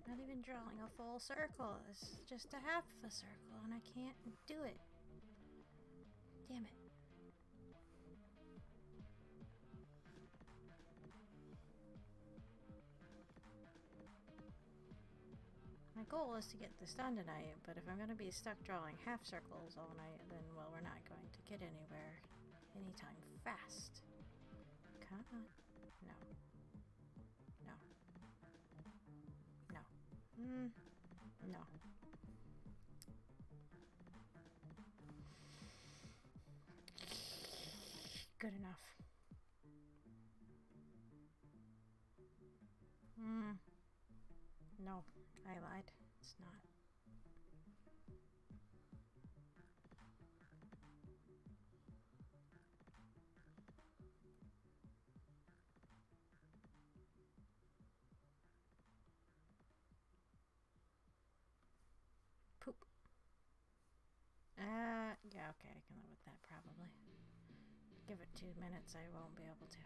Not even drawing a full circle. It's just a half of a circle and I can't do it. Damn it. My goal is to get this done tonight, but if I'm going to be stuck drawing half circles all night, then, well, we're not going to get anywhere anytime fast. Come on. No. No. No. Good enough. No, I lied. It's not. okay, I can live with that probably. Give it 2 minutes, I won't be able to.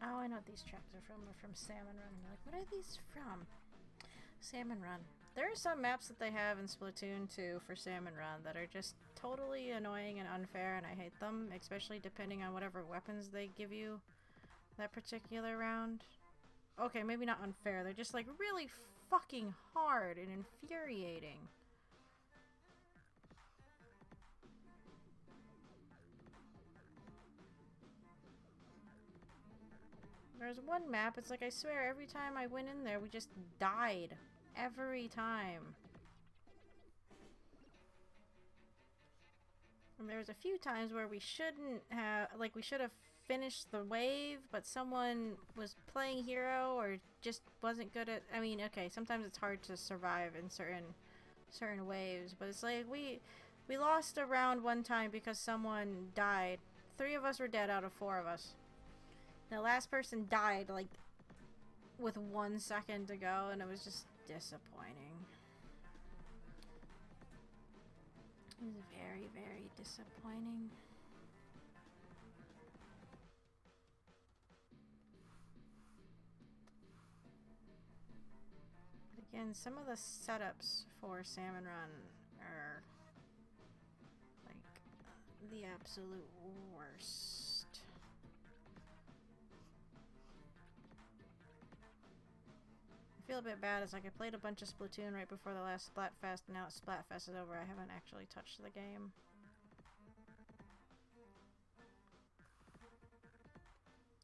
Oh, I know what these tracks are from. They're from Salmon Run. And you're like, what are these from? Salmon Run. There are some maps that they have in Splatoon 2 for Salmon Run that are just totally annoying and unfair, and I hate them, especially depending on whatever weapons they give you that particular round. Okay, maybe not unfair. They're just like really fucking hard and infuriating. There's one map, it's like I swear every time I went in there we just died. Every time. And there's a few times where we shouldn't have, like we should have finished the wave, but someone was playing hero or just wasn't good at, I mean, okay, sometimes it's hard to survive in certain waves, but it's like we lost a round one time because someone died. 3 of us were dead out of 4 of us. The last person died like with 1 second to go, and it was just disappointing. It was very, very disappointing. But again, some of the setups for Salmon Run are like the absolute worst. I feel a bit bad, as like I played a bunch of Splatoon right before the last Splatfest, and now Splatfest is over, I haven't actually touched the game.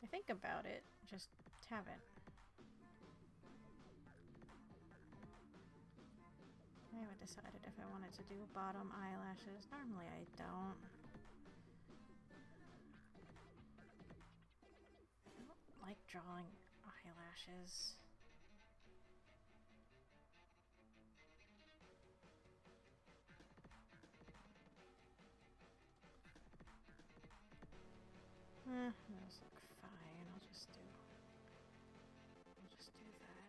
I think about it, just haven't. I haven't decided if I wanted to do bottom eyelashes. Normally I don't. I don't like drawing eyelashes. Those look fine. I'll just do that.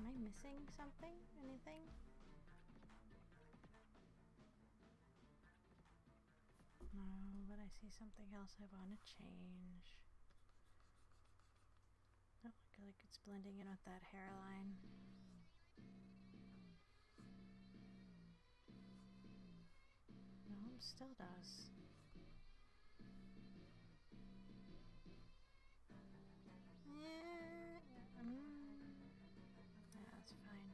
Am I missing something? Anything? No, but I see something else I want to change. Oh, I feel like it's blending in with that hairline. No, it still does. Yeah, that's fine.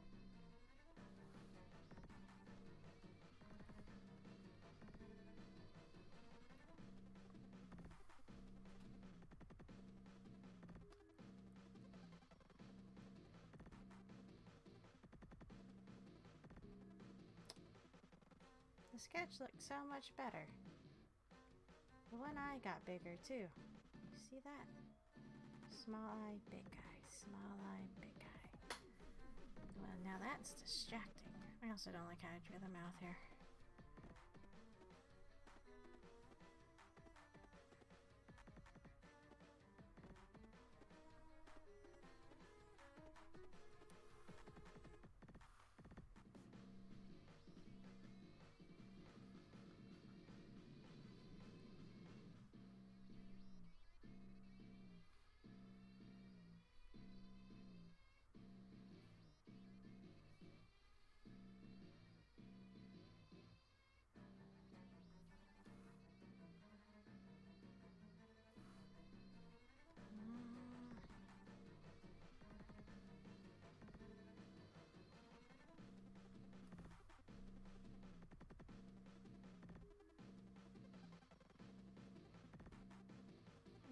The sketch looked so much better. The one eye got bigger too. You see that? Small eye, big eye, small eye, big eye. Well, now that's distracting. I also don't like how I drew the mouth here.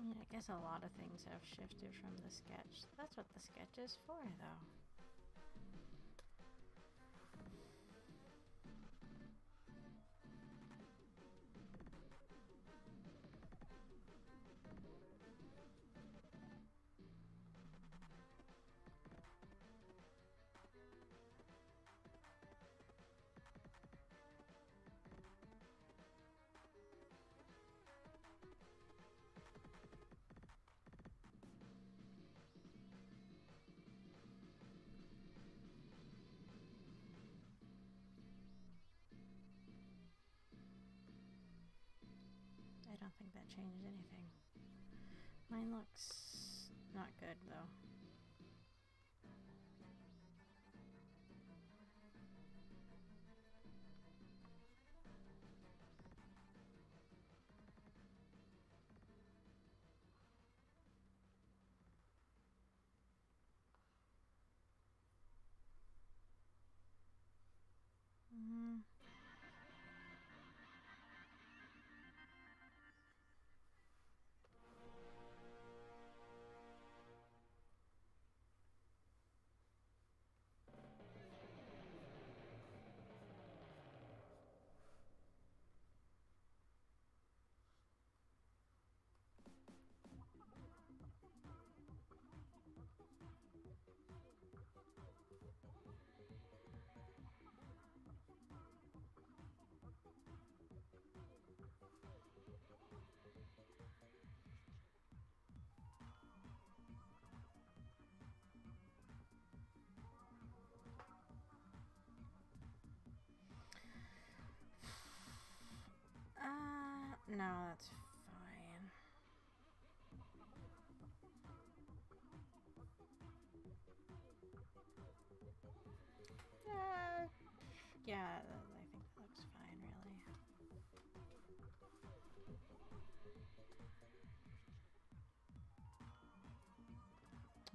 I guess a lot of things have shifted from the sketch. That's what the sketch is for, though. that changes anything. Mine looks not good though. Mm. No, that's fine. Yeah, I think that looks fine, really.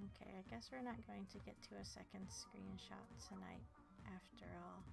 Okay, I guess we're not going to get to a second screenshot tonight, after all.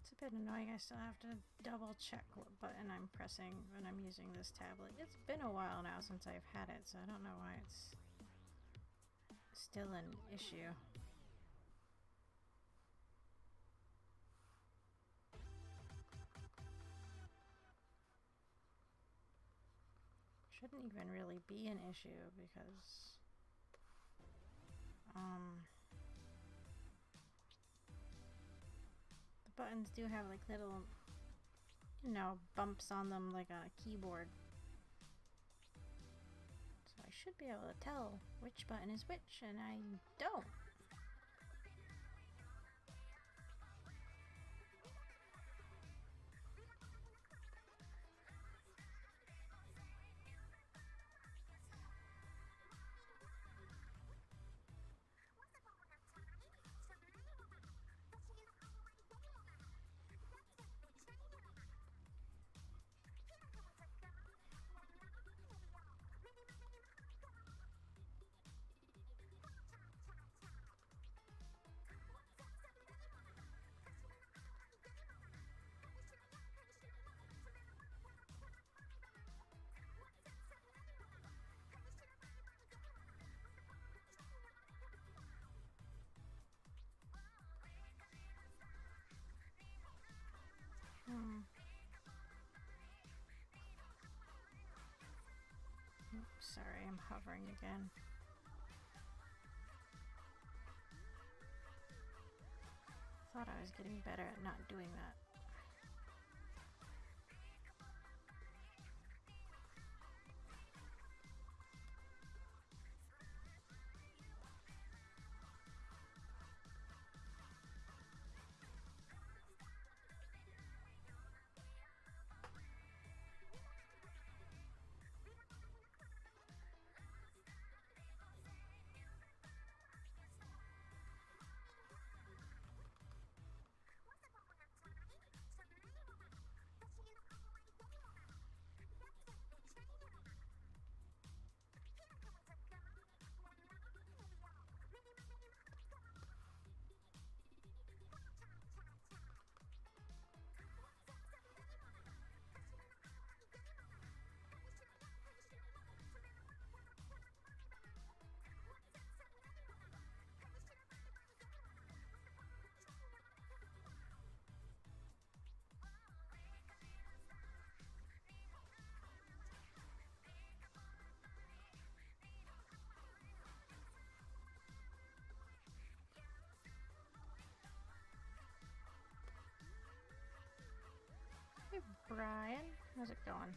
It's a bit annoying. I still have to double check what button I'm pressing when I'm using this tablet. It's been a while now since I've had it, so I don't know why it's still an issue. Shouldn't even really be an issue because the buttons do have like little, you know, bumps on them like a keyboard. So I should be able to tell which button is which, and I don't. Oops, sorry, I'm hovering again. thought I was getting better at not doing that. Hey, Brian. How's it going?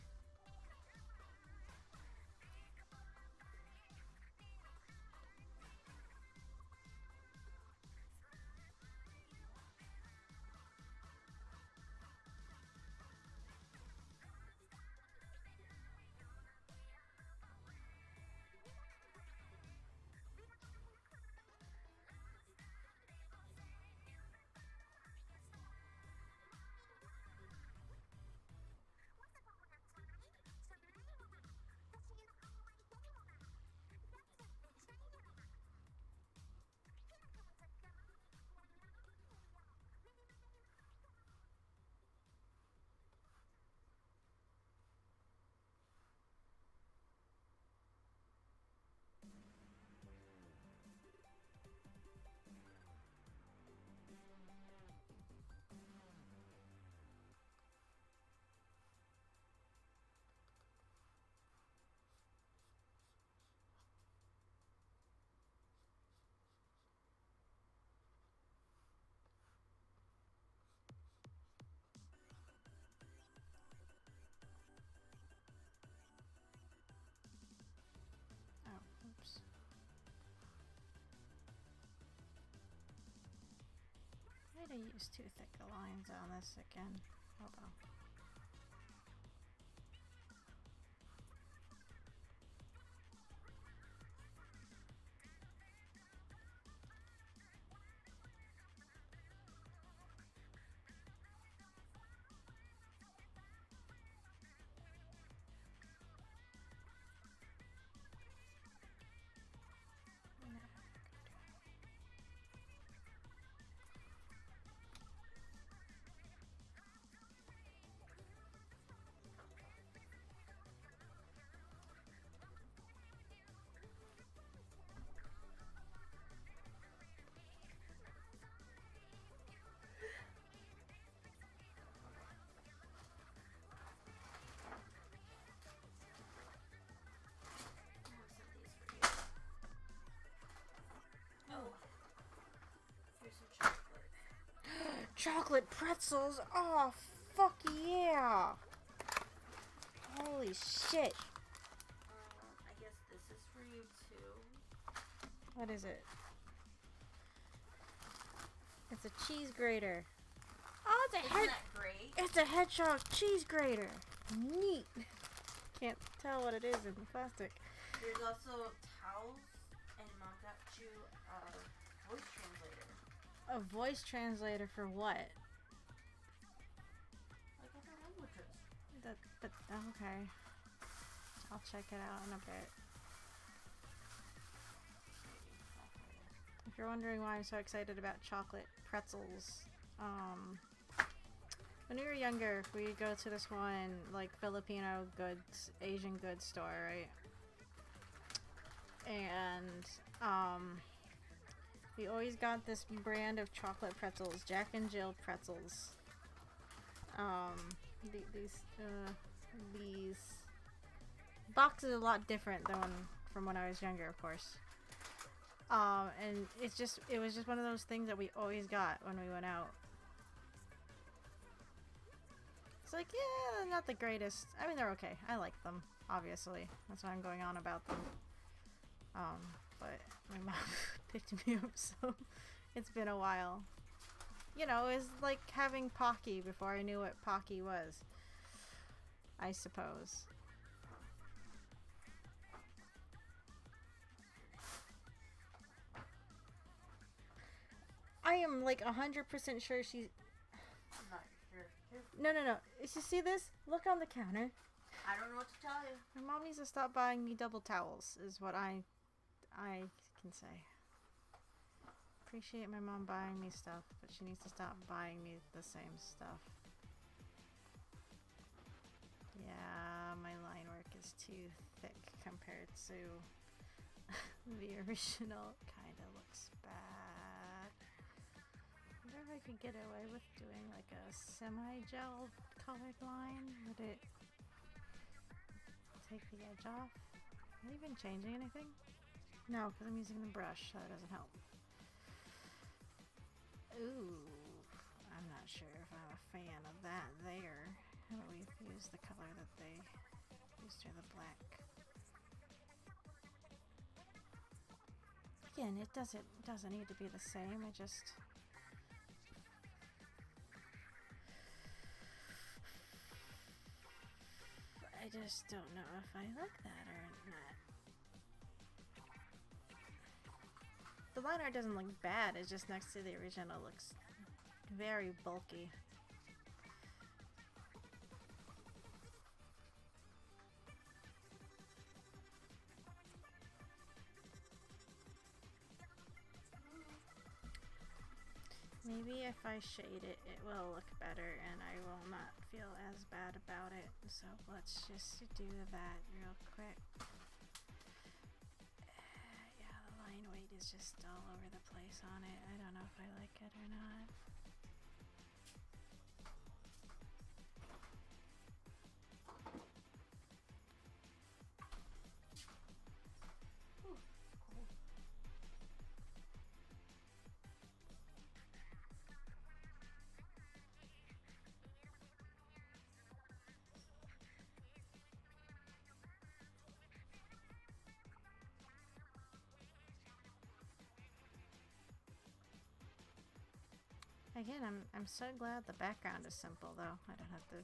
Oh, oops. I might have used too thick a lines on this again. Oh well. Chocolate pretzels! Oh, fuck yeah! Holy shit! I guess this is for you too. What is it? It's a cheese grater. Oh, it's a Isn't that great? It's a hedgehog cheese grater. Neat. Can't tell what it is in the plastic. There's also towels, and Mom got you a voice translator. A voice translator for what? Like other languages. But okay. I'll check it out in a bit. If you're wondering why I'm so excited about chocolate pretzels, when we were younger, we'd go to this one, like, Filipino goods, Asian goods store, right? And, we always got this brand of chocolate pretzels, Jack and Jill pretzels. These boxes are a lot different than from when I was younger, of course. And it was just one of those things that we always got when we went out. It's like, yeah, not the greatest. I mean, they're okay. I like them, obviously. That's why I'm going on about them. But my mom picked me up, so it's been a while. You know, it was like having Pocky before I knew what Pocky was, I suppose. I am like 100% sure she's... I'm not sure. No. You see this? Look on the counter. I don't know what to tell you. My mom needs to stop buying me double towels, is what I can say. Appreciate my mom buying me stuff, but she needs to stop buying me the same stuff. Yeah, my line work is too thick compared to the original. Kinda looks bad. I wonder if I could get away with doing like a semi-gel colored line. Would it take the edge off? Am I even changing anything? No, because I'm using the brush, so that doesn't help. Ooh, I'm not sure if I'm a fan of that there. How about we use the color that they used here, the black. Again, it doesn't need to be the same. I just don't know if I like that or not. The line art doesn't look bad, it's just next to the original looks very bulky. Maybe if I shade it, it will look better and I will not feel as bad about it. So let's just do that real quick. Yeah, the line weight is just all over the place on it. I don't know if I like it or not. Again, I'm so glad the background is simple though. I don't have to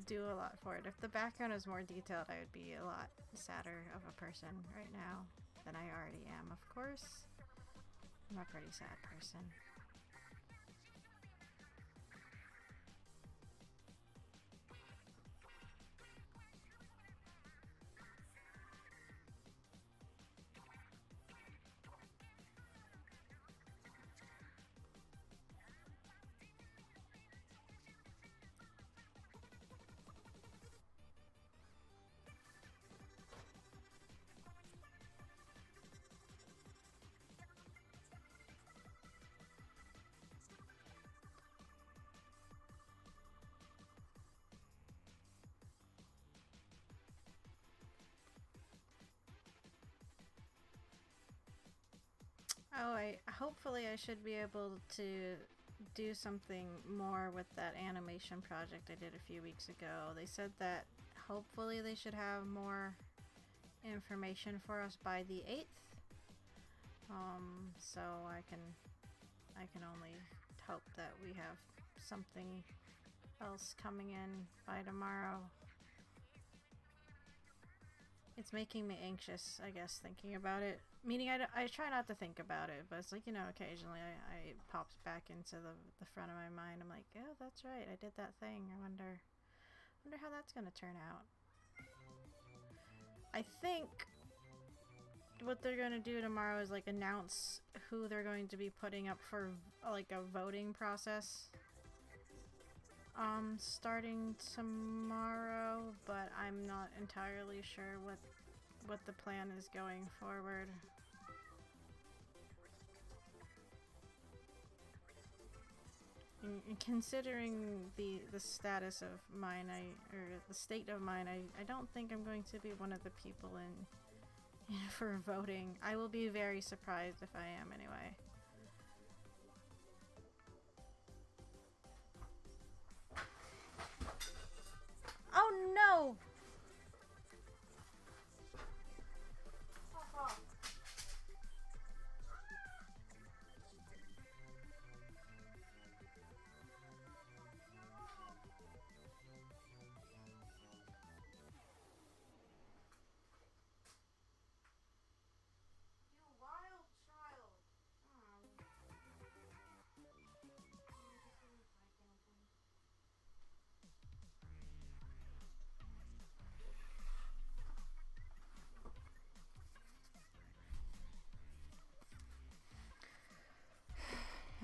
do a lot for it. If the background was more detailed, I would be a lot sadder of a person right now than I already am, of course. I'm a pretty sad person. Oh, hopefully I should be able to do something more with that animation project I did a few weeks ago. They said that hopefully they should have more information for us by the 8th. So I can only hope that we have something else coming in by tomorrow. It's making me anxious, I guess, thinking about it. Meaning I try not to think about it, but it's like, you know, occasionally it pops back into the front of my mind. I'm like, oh, that's right, I did that thing. I wonder how that's gonna turn out. I think what they're gonna do tomorrow is like announce who they're going to be putting up for like a voting process. Starting tomorrow, but I'm not entirely sure what the plan is going forward. And considering the status of mine, or the state of mine, I don't think I'm going to be one of the people for voting. I will be very surprised if I am anyway. Oh no!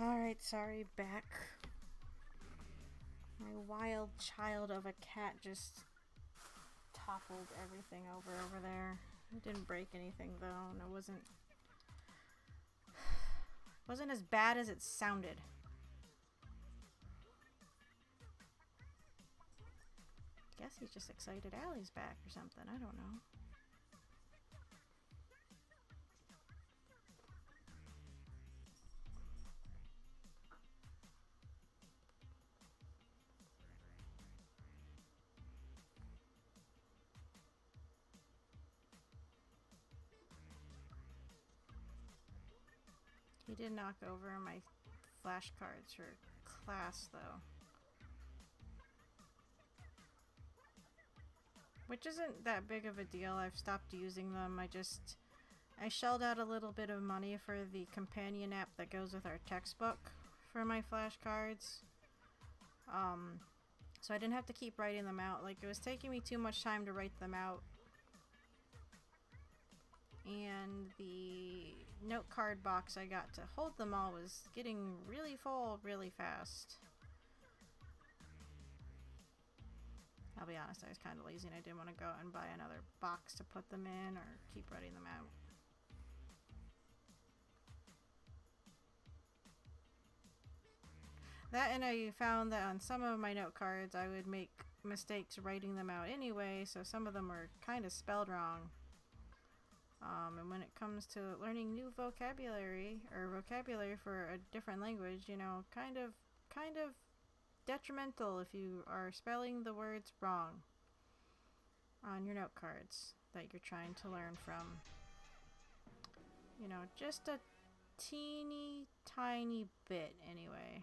Alright, sorry, back. My wild child of a cat just toppled everything over there. It didn't break anything though, and it wasn't as bad as it sounded. Guess he's just excited Allie's back or something, I don't know. He did knock over my flashcards for class, though. Which isn't that big of a deal. I've stopped using them. I shelled out a little bit of money for the companion app that goes with our textbook for my flashcards. So I didn't have to keep writing them out. Like, it was taking me too much time to write them out. And the note card box I got to hold them all was getting really full really fast. I'll be honest, I was kind of lazy and I didn't want to go out and buy another box to put them in or keep writing them out. That, and I found that on some of my note cards I would make mistakes writing them out anyway, so some of them were kind of spelled wrong. And when it comes to learning new vocabulary, or vocabulary for a different language, you know, kind of detrimental if you are spelling the words wrong on your note cards that you're trying to learn from. You know, just a teeny tiny bit anyway.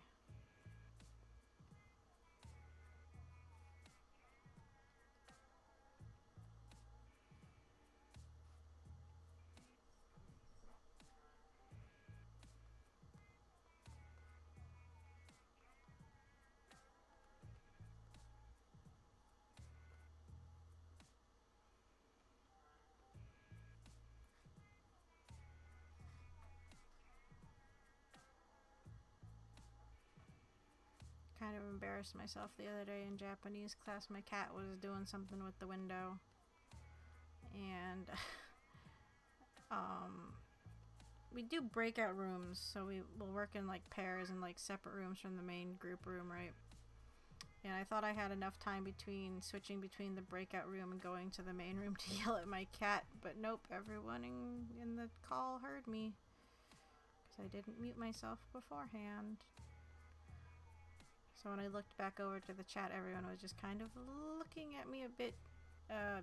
Kind of embarrassed myself the other day in Japanese class. My cat was doing something with the window, and we do breakout rooms, so we'll work in like pairs and like separate rooms from the main group room, right? And I thought I had enough time between switching between the breakout room and going to the main room to yell at my cat, but nope, everyone in the call heard me because I didn't mute myself beforehand. So when I looked back over to the chat, everyone was just kind of looking at me a bit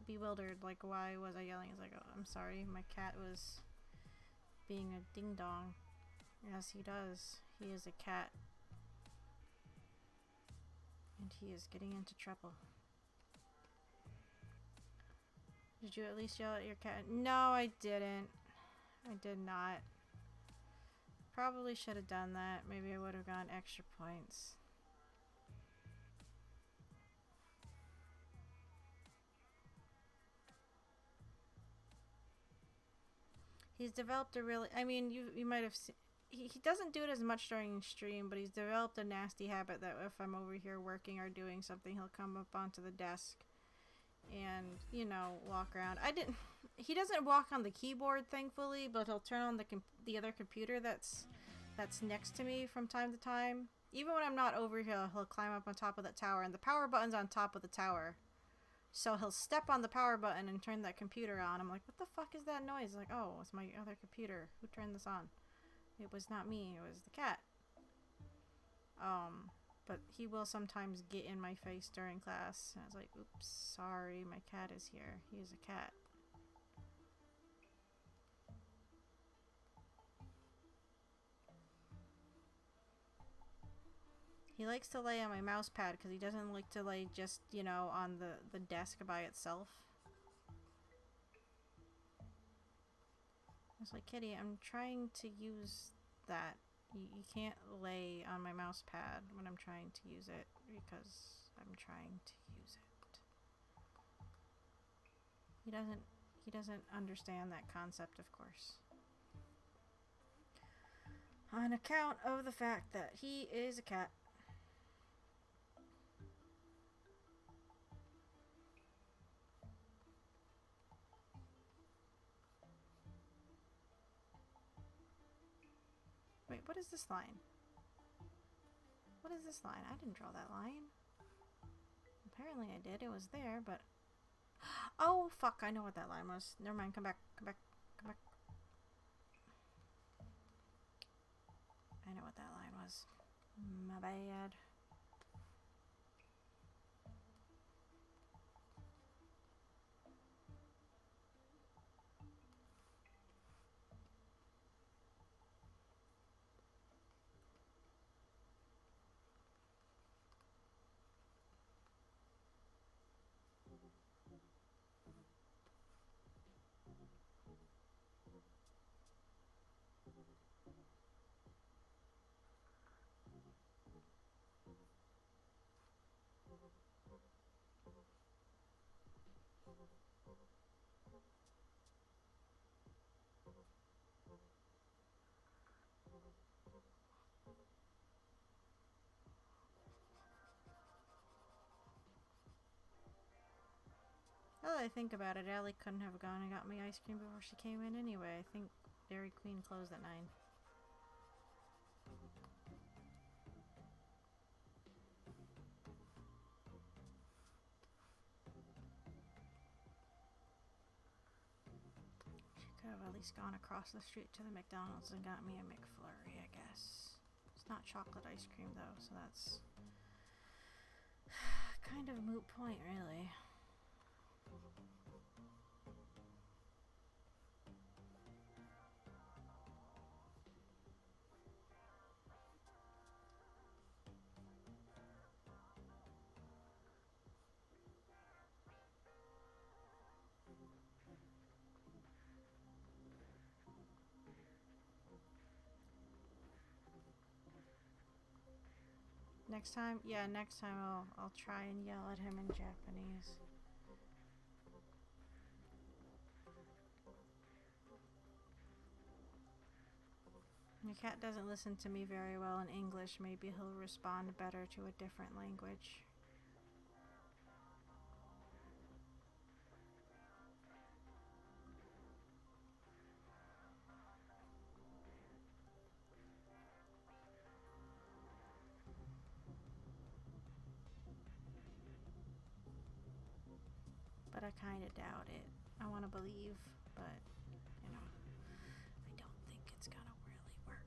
bewildered, like, why was I yelling? It's like, oh, I'm sorry, my cat was being a ding-dong. Yes, he does. He is a cat. And he is getting into trouble. Did you at least yell at your cat? No, I didn't. I did not. Probably should have done that. Maybe I would have gotten extra points. He's developed a really, I mean, you might have seen, he doesn't do it as much during stream, but he's developed a nasty habit that if I'm over here working or doing something, he'll come up onto the desk and, you know, walk around. He doesn't walk on the keyboard, thankfully, but he'll turn on the other computer that's next to me from time to time. Even when I'm not over here, he'll climb up on top of that tower, and the power button's on top of the tower. So he'll step on the power button and turn that computer on. I'm like, what the fuck is that noise? Like, oh, it's my other computer. Who turned this on? It was not me. It was the cat. But he will sometimes get in my face during class. And I was like, oops, sorry, my cat is here. He is a cat. He likes to lay on my mouse pad because he doesn't like to lay just, you know, on the desk by itself. I was like, Kitty, I'm trying to use that. You can't lay on my mouse pad when I'm trying to use it because I'm trying to use it. He doesn't understand that concept, of course. On account of the fact that he is a cat. Wait, what is this line? What is this line? I didn't draw that line. Apparently I did. It was there, but... Oh, fuck. I know what that line was. Never mind. Come back. Come back. Come back. I know what that line was. My bad. Now that I think about it, Allie couldn't have gone and got me ice cream before she came in anyway. I think Dairy Queen closed at 9. She could have at least gone across the street to the McDonald's and got me a McFlurry, I guess. It's not chocolate ice cream though, so that's kind of a moot point, really. Next time, yeah, next time I'll try and yell at him in Japanese. My cat doesn't listen to me very well in English. Maybe he'll respond better to a different language. But I kind of doubt it. I want to believe, but, you know, I don't think it's gonna really work.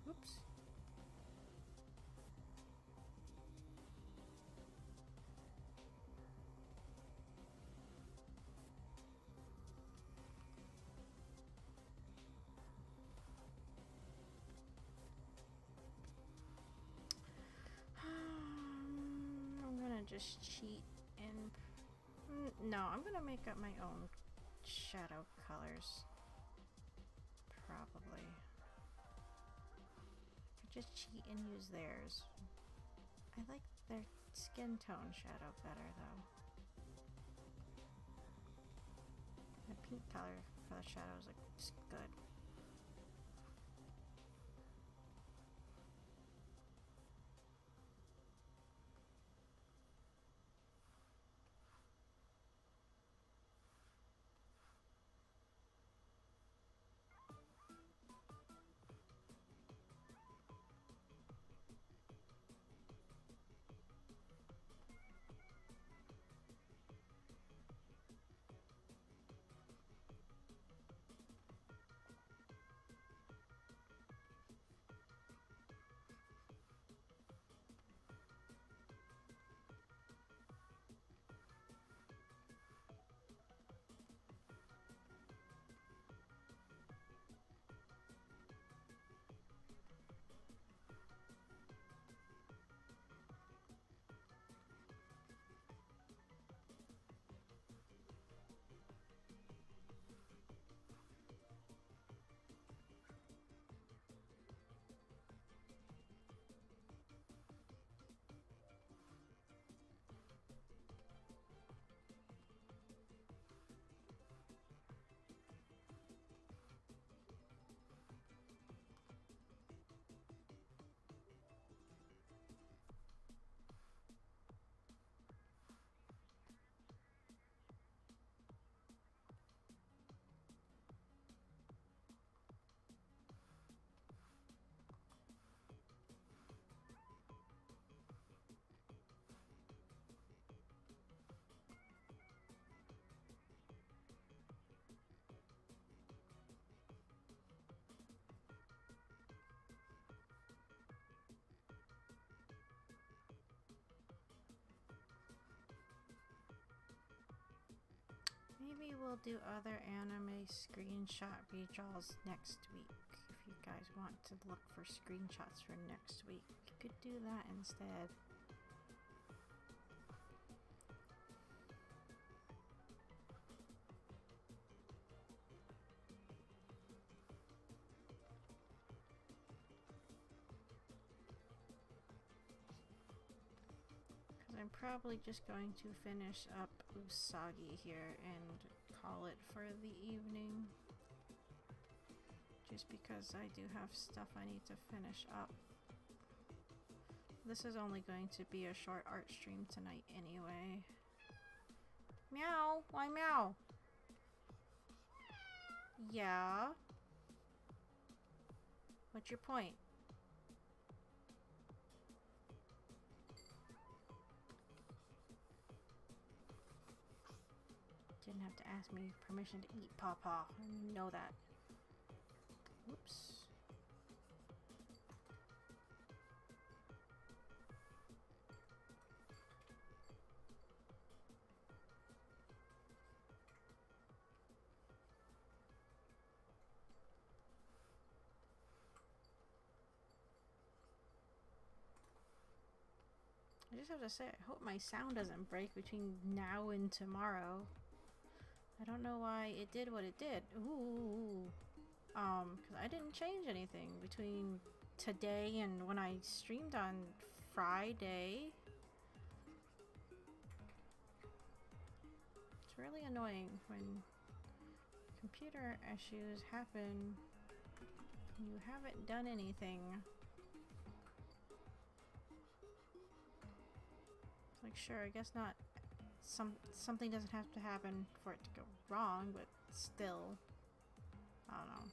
Oops. I'm gonna just cheat and... No, I'm gonna make up my own shadow colors. Probably. Just cheat and use theirs. I like their skin tone shadow better though. The pink color for the shadows looks good. Maybe we'll do other anime screenshot redraws next week. If you guys want to look for screenshots for next week, you could do that instead. I'm probably just going to finish up Usagi here and call it for the evening. Just because I do have stuff I need to finish up. This is only going to be a short art stream tonight anyway. Meow! Why meow? Yeah? What's your point? Didn't have to ask me permission to eat, Pawpaw. I know that. Whoops. I just have to say, I hope my sound doesn't break between now and tomorrow. I don't know why it did what it did. Ooh. Because I didn't change anything between today and when I streamed on Friday. It's really annoying when computer issues happen. You haven't done anything. Like, sure, I guess not. Something doesn't have to happen for it to go wrong, but still, I don't know.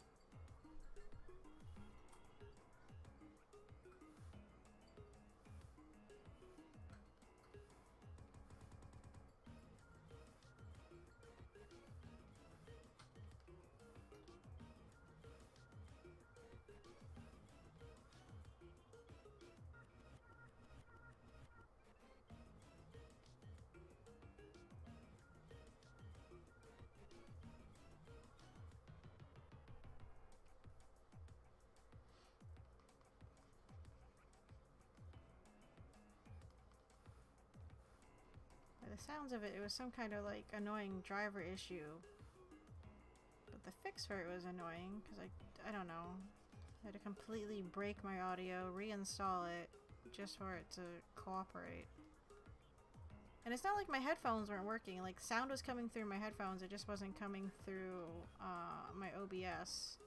By the sounds of it, it was some kind of like annoying driver issue. But the fix for it was annoying because I don't know. I had to completely break my audio, reinstall it just for it to cooperate. And it's not like my headphones weren't working. Like, sound was coming through my headphones. It just wasn't coming through my OBS.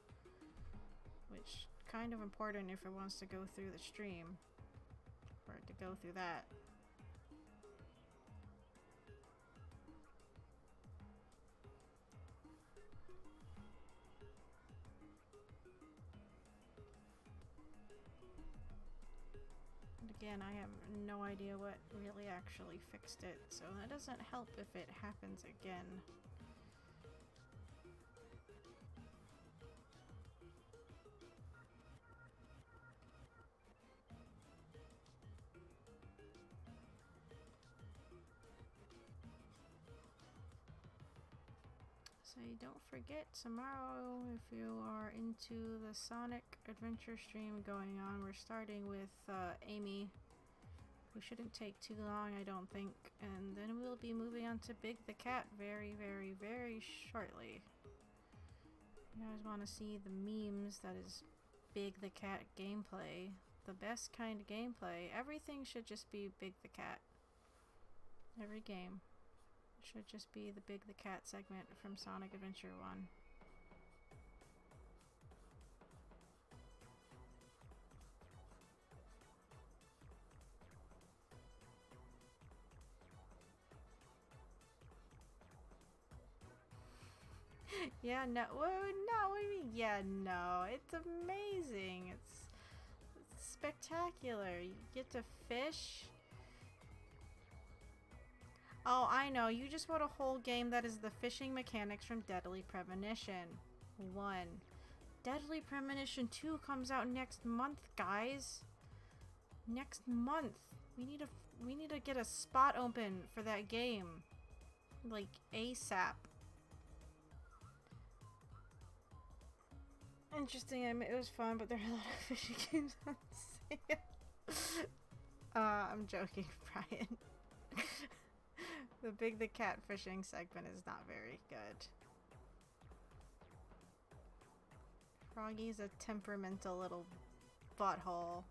Which, kind of important if it wants to go through the stream. For it to go through that. Again, I have no idea what really actually fixed it, so that doesn't help if it happens again. So don't forget tomorrow, if you are into the Sonic Adventure stream going on, we're starting with Amy, who shouldn't take too long, I don't think, and then we'll be moving on to Big the Cat very, very, very shortly. You guys want to see the memes that is Big the Cat gameplay, the best kind of gameplay. Everything should just be Big the Cat. Every game should just be the Big the Cat segment from Sonic Adventure 1. Yeah, no, well, no, what do you mean? Yeah, no, it's amazing. It's spectacular. You get to fish. Oh, I know. You just want a whole game that is the fishing mechanics from Deadly Premonition 1. Deadly Premonition 2 comes out next month, guys. Next month. We need to get a spot open for that game. Like ASAP. Interesting. I mean, it was fun, but there are a lot of fishing games on sale. I'm joking, Brian. The Big the Cat fishing segment is not very good. Froggy's a temperamental little butthole.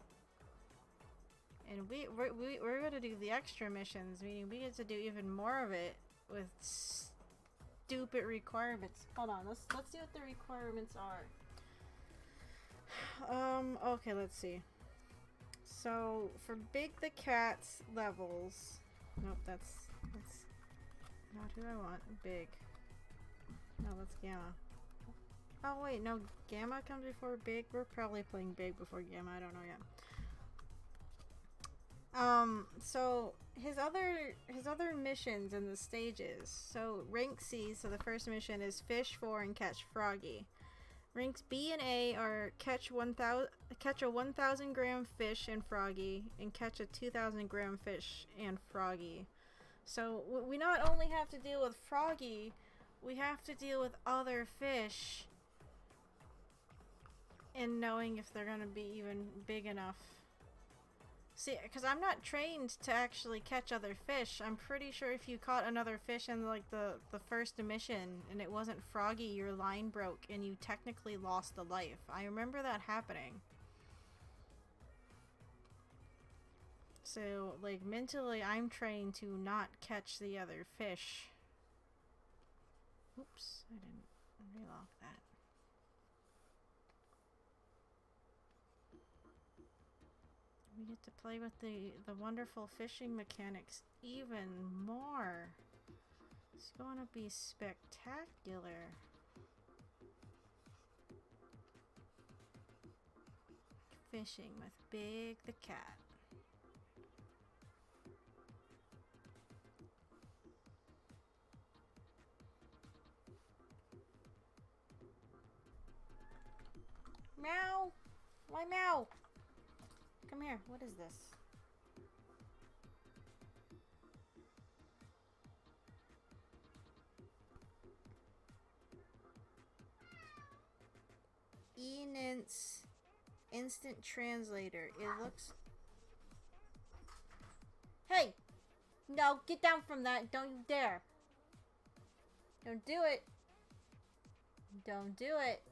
And we're gonna do the extra missions, meaning we get to do even more of it with stupid requirements. Hold on, let's see what the requirements are. Okay, let's see. So for Big the Cat's levels, nope, that's not who I want. Big. No, that's Gamma. Oh wait, no, Gamma comes before Big. We're probably playing Big before Gamma. I don't know yet. So his other missions in the stages. So rank C. So the first mission is fish for and catch Froggy. Ranks B and A are catch a 1,000 gram fish and Froggy, and catch a 2,000 gram fish and Froggy. So we not only have to deal with Froggy, we have to deal with other fish, and knowing if they're gonna be even big enough. See, because I'm not trained to actually catch other fish. I'm pretty sure if you caught another fish in like the first mission and it wasn't Froggy, your line broke and you technically lost a life. I remember that happening. So, like, mentally, I'm trained to not catch the other fish. Oops, I didn't relock that. We get to play with the wonderful fishing mechanics even more. It's going to be spectacular. Fishing with Big the Cat. Meow! Why meow? Come here. What is this? Enance Instant Translator. It looks... Hey! No, get down from that. Don't you dare. Don't do it. Don't do it.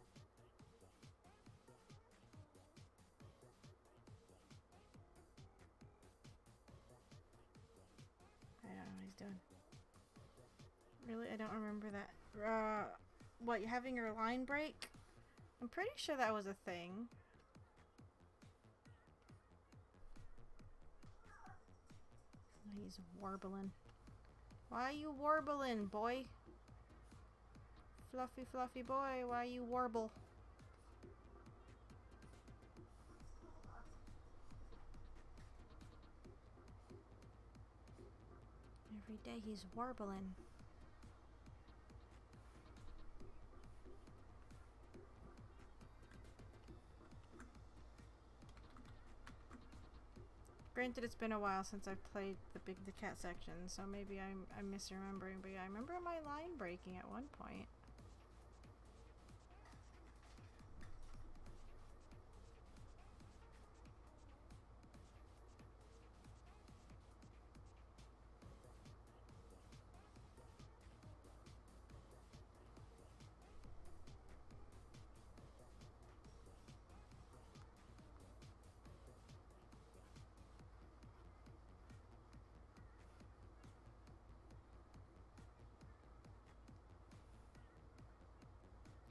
Really? I don't remember that. What, having your line break? I'm pretty sure that was a thing. He's warbling. Why are you warbling, boy? Fluffy, fluffy boy, why you warble? Every day he's warbling. Granted, it's been a while since I've played the cat section, so maybe I'm misremembering, but yeah, I remember my line breaking at one point.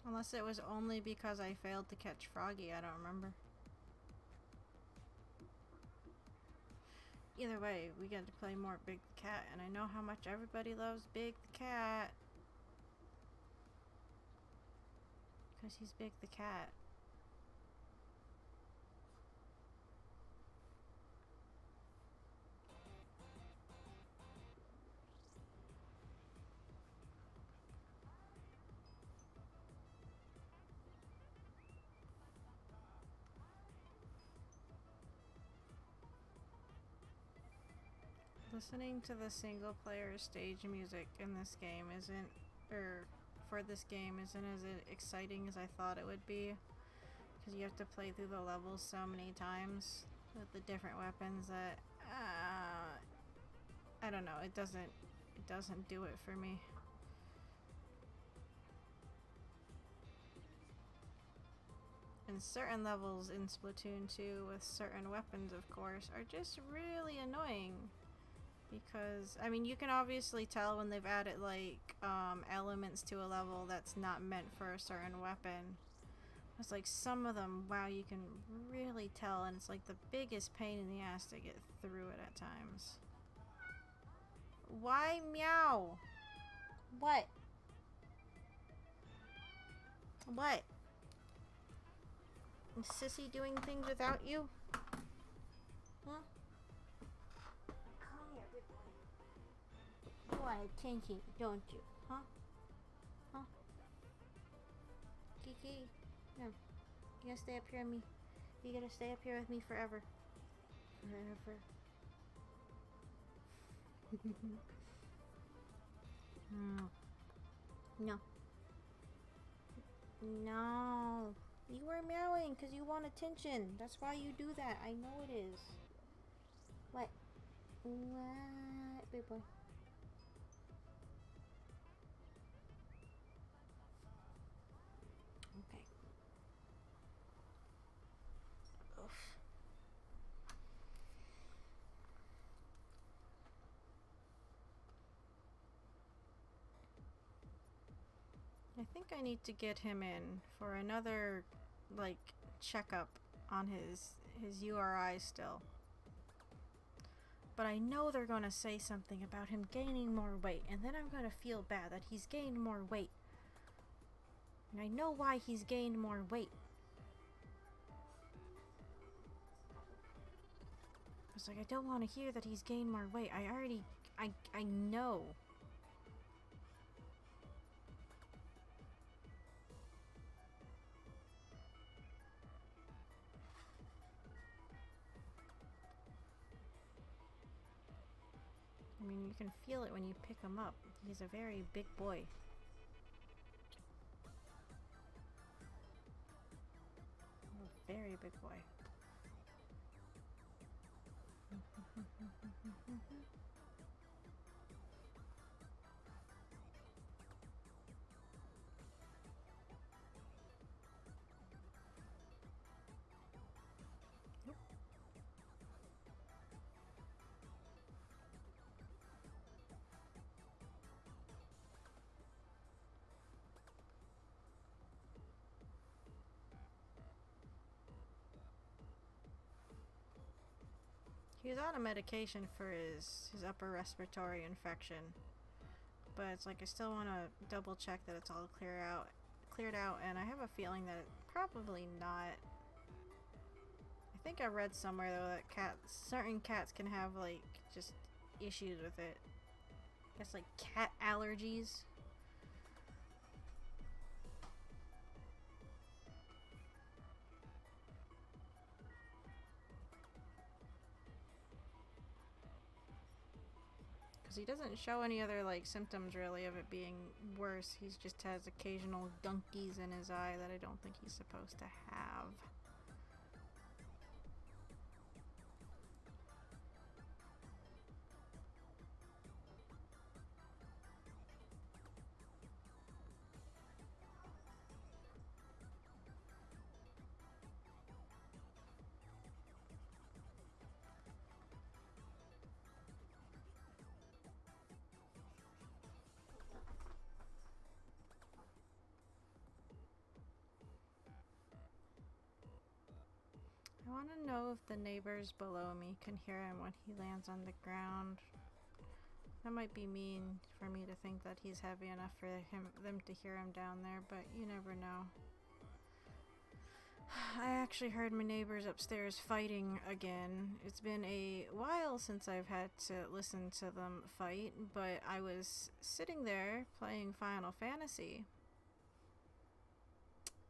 Unless it was only because I failed to catch Froggy, I don't remember. Either way, we get to play more Big the Cat, and I know how much everybody loves Big the Cat. Because he's Big the Cat. Listening to the single player stage music in this game isn't, or for this game isn't as exciting as I thought it would be, because you have to play through the levels so many times with the different weapons that I don't know, it doesn't do it for me. And certain levels in Splatoon 2 with certain weapons, of course, are just really annoying. Because, I mean, you can obviously tell when they've added, like, elements to a level that's not meant for a certain weapon. It's like some of them, wow, you can really tell, and it's like the biggest pain in the ass to get through it at times. Why meow? What? What? Is Sissy doing things without you? Huh? Come here, big boy. You want attention, don't you? Huh? Huh? Kiki, no. You gotta stay up here with me. You gotta stay up here with me forever. Forever. No. No. You were meowing because you want attention. That's why you do that. I know it is. What? What, big boy? Okay. Oof. I think I need to get him in for another, like, checkup on his URI still. But I know they're gonna say something about him gaining more weight, and then I'm gonna feel bad that he's gained more weight. And I know why he's gained more weight. It's like, I don't want to hear that he's gained more weight. I know. I mean, you can feel it when you pick him up. He's a very big boy. A very big boy. He's on a medication for his upper respiratory infection. But it's like I still want to double check that it's all cleared out, and I have a feeling that it probably not. I think I read somewhere though that certain cats can have like just issues with it. I guess like cat allergies. He doesn't show any other like symptoms really of it being worse. He just has occasional gunkies in his eye that I don't think he's supposed to have. I want to know if the neighbors below me can hear him when he lands on the ground. That might be mean for me to think that he's heavy enough for them to hear him down there, but you never know. I actually heard my neighbors upstairs fighting again. It's been a while since I've had to listen to them fight, but I was sitting there playing Final Fantasy,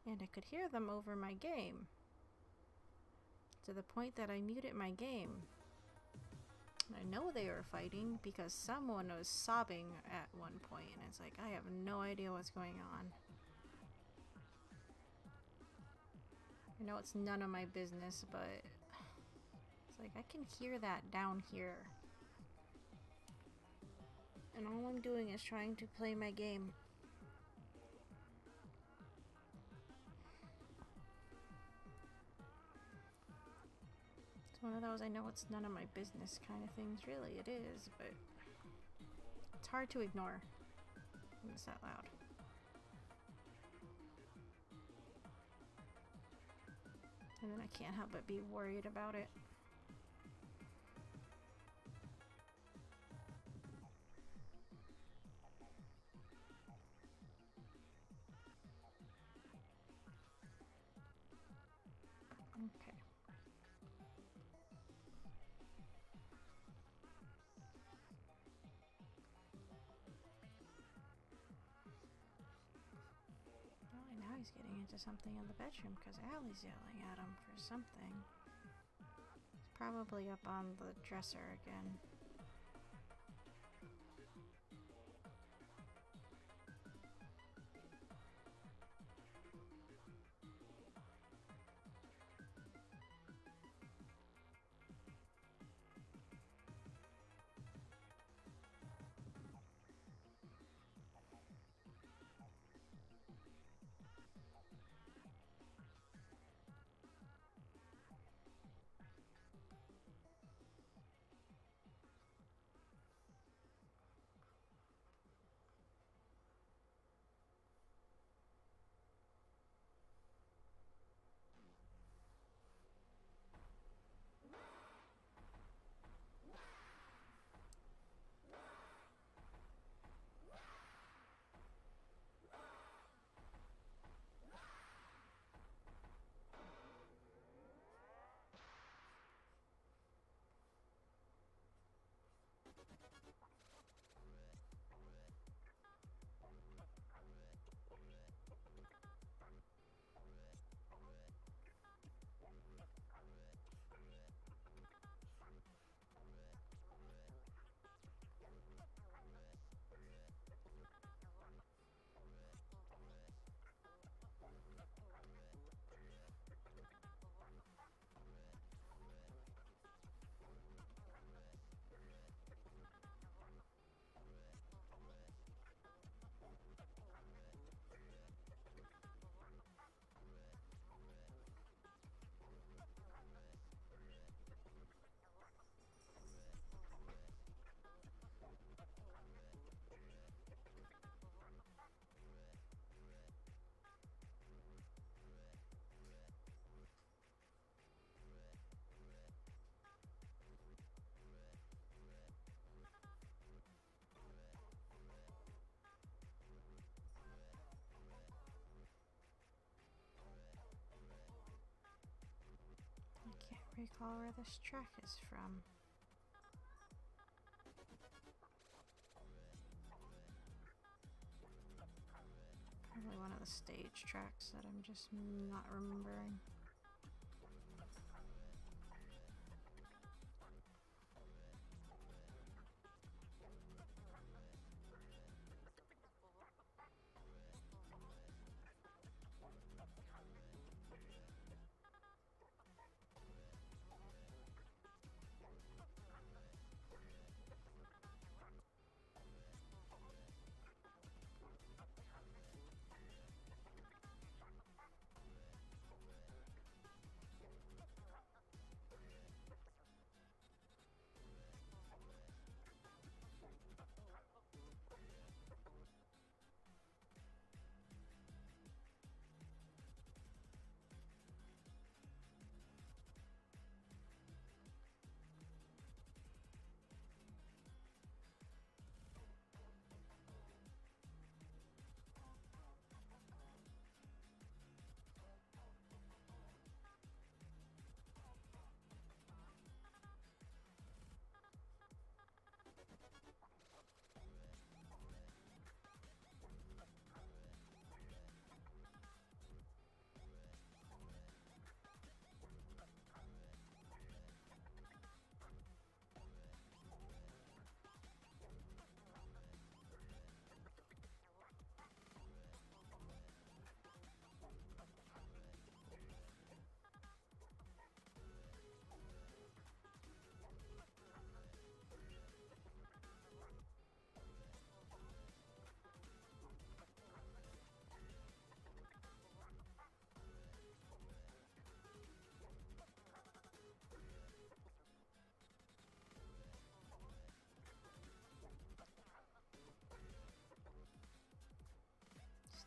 and I could hear them over my game. To the point that I muted my game. I know they were fighting because someone was sobbing at one point, and it's like, I have no idea what's going on. I know it's none of my business, but it's like I can hear that down here. And all I'm doing is trying to play my game. One of those I know it's none of my business kind of things. Really, it is, but it's hard to ignore when it's that loud. And then I can't help but be worried about it. Okay. Now he's getting into something in the bedroom because Allie's yelling at him for something. He's probably up on the dresser again. recall where this track is from. Probably one of the stage tracks that I'm just not remembering.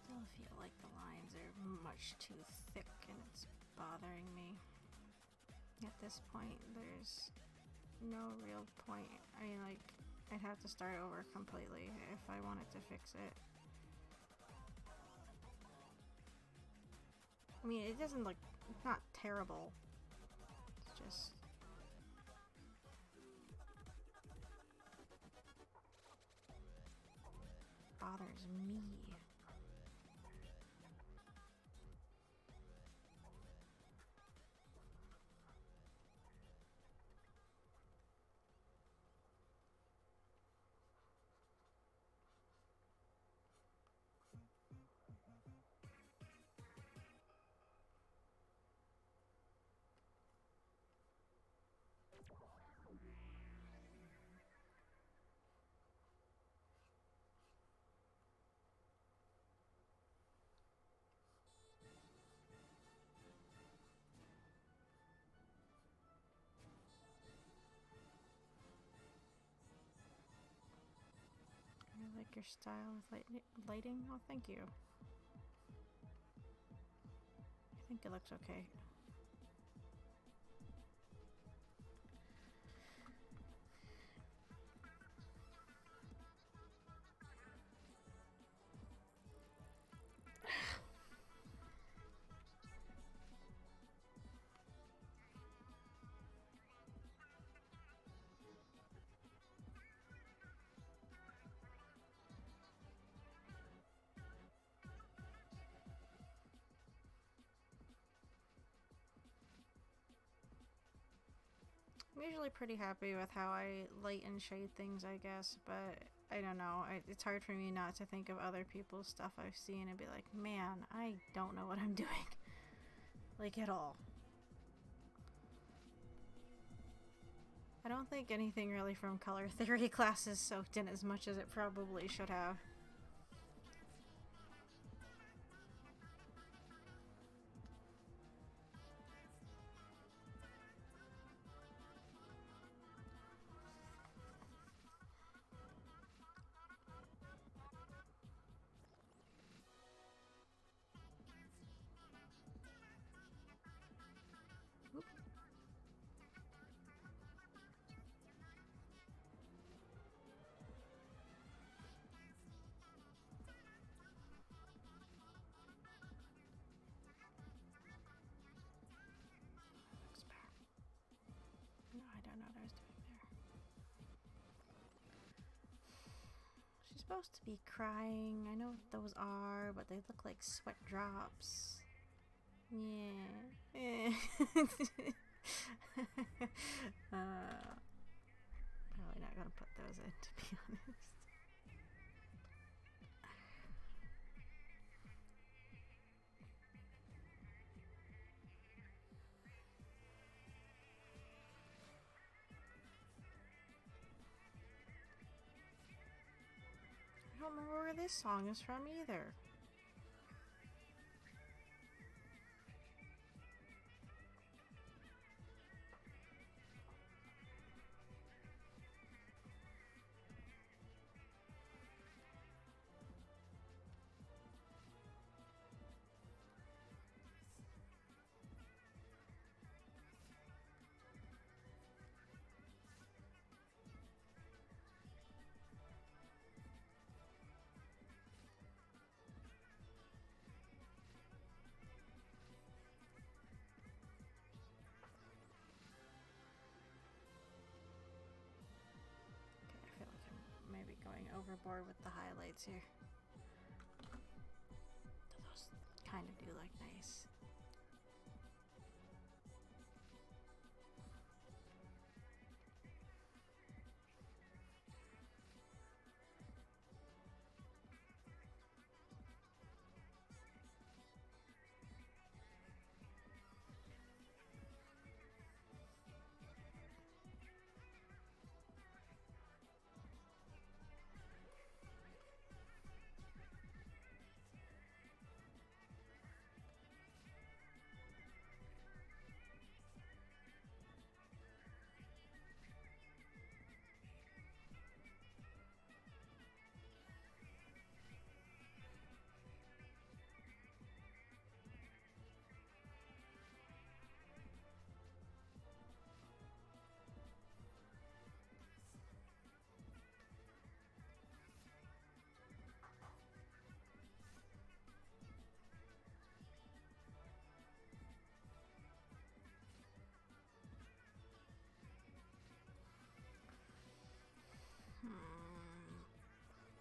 Still feel like the lines are much too thick and it's bothering me. At this point, there's no real point. I mean, like, I'd have to start over completely if I wanted to fix it. I mean, it doesn't look, it's not terrible. It's just... bothers me. I like your style with lighting. Oh, thank you. I think it looks okay. I'm usually pretty happy with how I light and shade things, I guess, but I don't know. It's hard for me not to think of other people's stuff I've seen and be like, man, I don't know what I'm doing. Like, at all. I don't think anything really from color theory classes soaked in as much as it probably should have. supposed to be crying. I know what those are, but they look like sweat drops. Yeah. Probably not gonna put those in, to be honest. I don't remember where this song is from either. Okay, I feel like I'm maybe going overboard with the highlights here. Those kind of do look nice.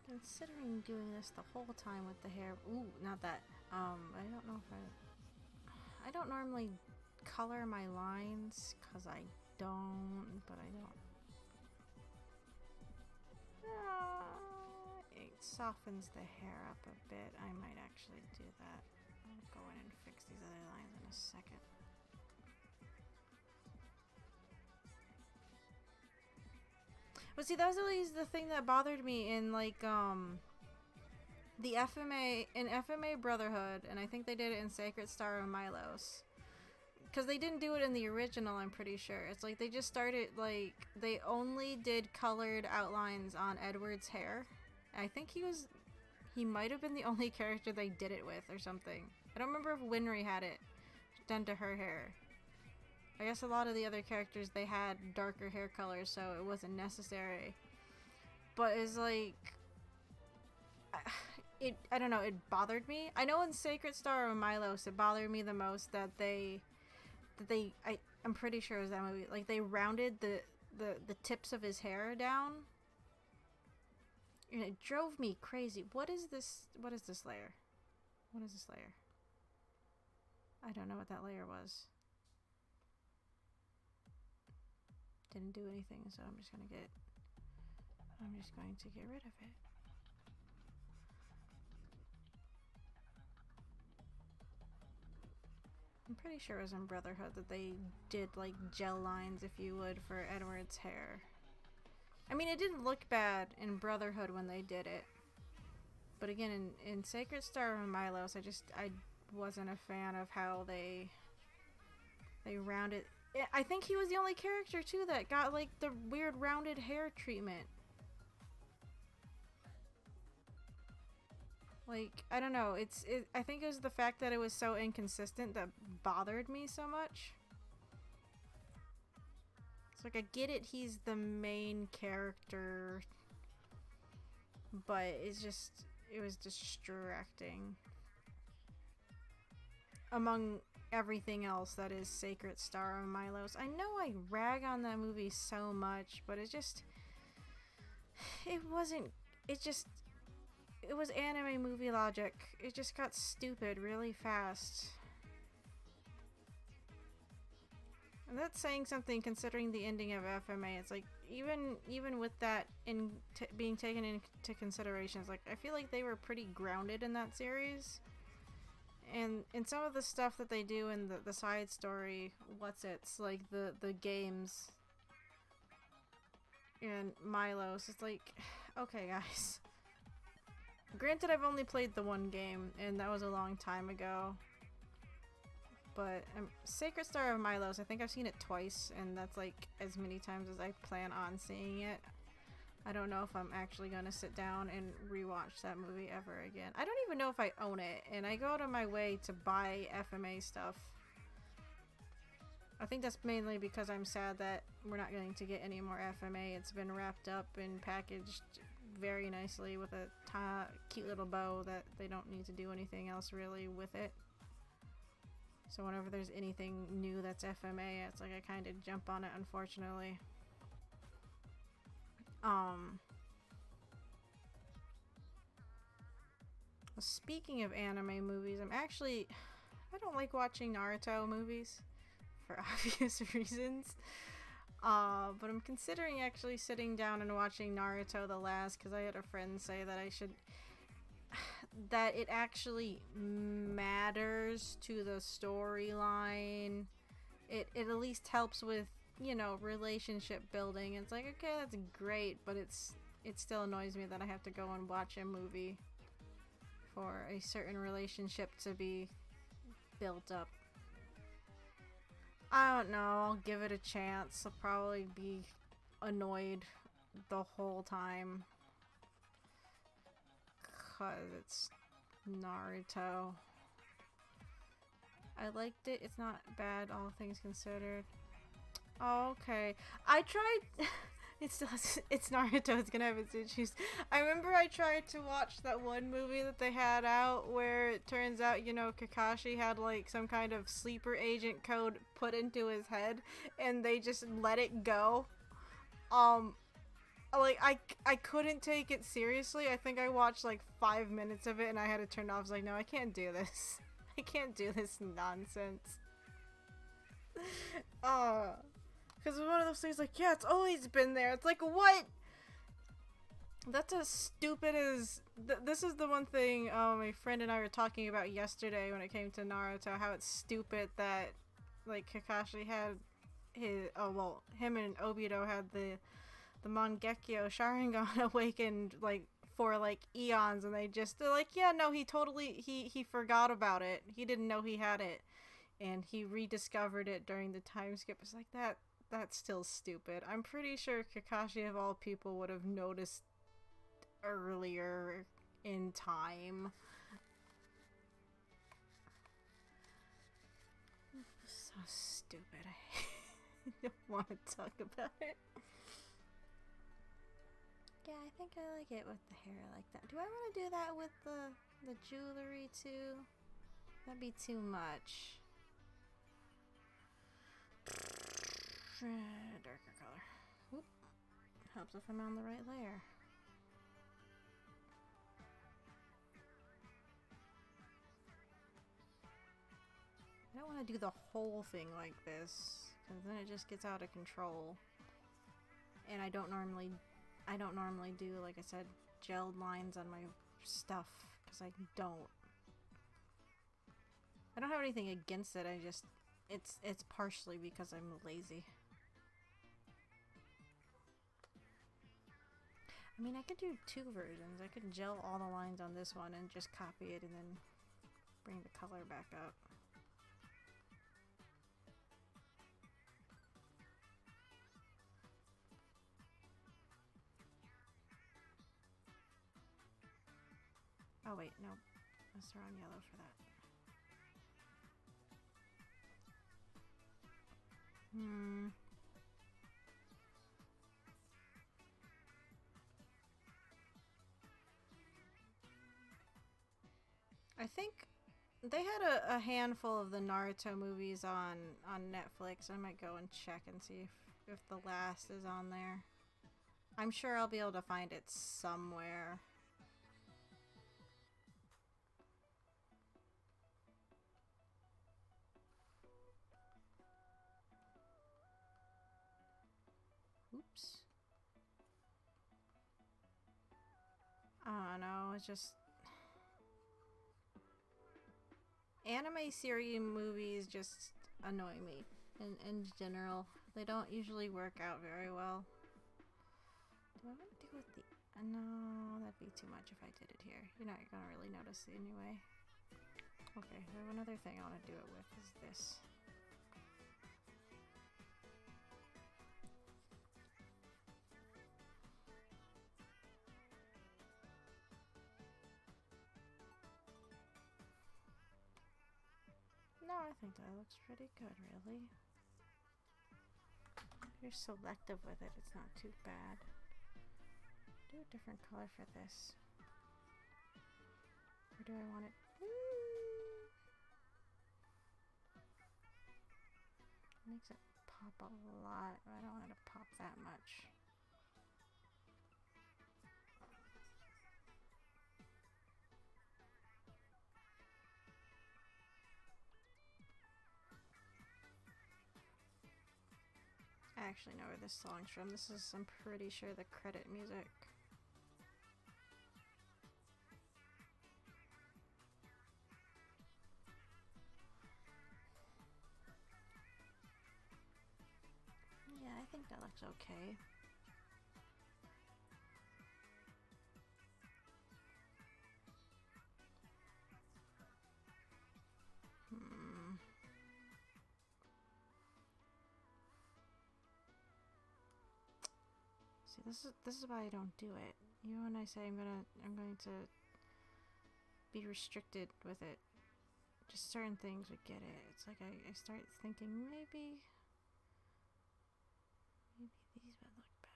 Considering doing this the whole time with the hair. Ooh, not that. I don't know if I don't normally color my lines, cause I don't, but I don't. It softens the hair up a bit. I might actually do that. I'll go in and fix these other lines in a second. But see, that was always the thing that bothered me in like the FMA Brotherhood, and I think they did it in Sacred Star of Milos. Because they didn't do it in the original, I'm pretty sure. It's like they just started, like, they only did colored outlines on Edward's hair. I think he might have been the only character they did it with or something. I don't remember if Winry had it done to her hair. I guess a lot of the other characters, they had darker hair colors, so it wasn't necessary. But it's like, I don't know, it bothered me. I know in Sacred Star of Milos, it bothered me the most that I'm pretty sure it was that movie, like they rounded the tips of his hair down. And it drove me crazy. What is this layer? What is this layer? I don't know what that layer was. Didn't do anything, so I'm just going to get rid of it. I'm pretty sure it was in Brotherhood that they did like gel lines, if you would, for Edward's hair. I mean, it didn't look bad in Brotherhood when they did it. But again, in Sacred Star of Milos, I wasn't a fan of how they rounded. I think he was the only character too that got like the weird rounded hair treatment. Like, I don't know, I think it was the fact that it was so inconsistent that bothered me so much. It's like, I get it, he's the main character, but it was distracting. Among everything else that is Sacred Star of Milos. I know I rag on that movie so much, but it was anime movie logic. It just got stupid really fast. And that's saying something considering the ending of FMA. It's like, even with that being taken into consideration, it's like, I feel like they were pretty grounded in that series. And in some of the stuff that they do in the side story, like the games and Milos, it's like, okay guys. Granted, I've only played the one game, and that was a long time ago. But Sacred Star of Milos, I think I've seen it twice, and that's like as many times as I plan on seeing it. I don't know if I'm actually gonna sit down and rewatch that movie ever again. I don't even know if I own it, and I go out of my way to buy FMA stuff. I think that's mainly because I'm sad that we're not going to get any more FMA. It's been wrapped up and packaged very nicely with a cute little bow that they don't need to do anything else really with it. So whenever there's anything new that's FMA, it's like I kind of jump on it, unfortunately. Speaking of anime movies, I don't like watching Naruto movies for obvious reasons. But I'm considering actually sitting down and watching Naruto the last, because I had a friend say that that it actually matters to the storyline. It at least helps with, you know, relationship building. It's like, okay, that's great, but it still annoys me that I have to go and watch a movie for a certain relationship to be built up. I don't know, I'll give it a chance. I'll probably be annoyed the whole time, 'cause it's Naruto. I liked it. It's not bad, all things considered. Oh, okay. I tried... it's Naruto. It's gonna have its issues. I remember I tried to watch that one movie that they had out where it turns out, you know, Kakashi had like some kind of sleeper agent code put into his head and they just let it go. Like, I couldn't take it seriously. I think I watched like 5 minutes of it and I had to turn it off. I was like, no, I can't do this. I can't do this nonsense. Because it's one of those things like, yeah, it's always been there. It's like, what? That's as stupid as... this is the one thing my friend and I were talking about yesterday when it came to Naruto. How it's stupid that, like, Kakashi had his... oh, well, him and Obito had the Mangekyo Sharingan awakened, like, for, like, eons. And they're like, yeah, no, he totally... He forgot about it. He didn't know he had it. And he rediscovered it during the time skip. It's like, that's still stupid. I'm pretty sure Kakashi of all people would have noticed earlier in time. So stupid. I don't want to talk about it. Yeah, I think I like it with the hair like that. Do I want to do that with the jewelry too? That'd be too much. Darker color. Oop. Helps if I'm on the right layer. I don't want to do the whole thing like this, because then it just gets out of control. And I don't normally do, like I said, gelled lines on my stuff, because I don't. I don't have anything against it, I just... It's partially because I'm lazy. I mean, I could do two versions. I could gel all the lines on this one and just copy it and then bring the color back up. Oh wait, no. Let's throw on yellow for that. I think they had a handful of the Naruto movies on Netflix. I might go and check and see if the last is on there. I'm sure I'll be able to find it somewhere. I don't know, it's just anime series movies just annoy me in general. They don't usually work out very well. Do I want to do it with the... no, that'd be too much if I did it here. You're not gonna really notice it anyway. Okay, so another thing I want to do it with is this. No, I think that looks pretty good, really. If you're selective with it, it's not too bad. Do a different color for this. Or do I want it? Makes it pop a lot. I don't want it to pop that much. I actually know where this song's from. This is, I'm pretty sure, the credit music. Yeah, I think that looks okay. See, this is why I don't do it. Even when I say I'm going to be restricted with it, just certain things would get it. It's like I start thinking maybe these would look better.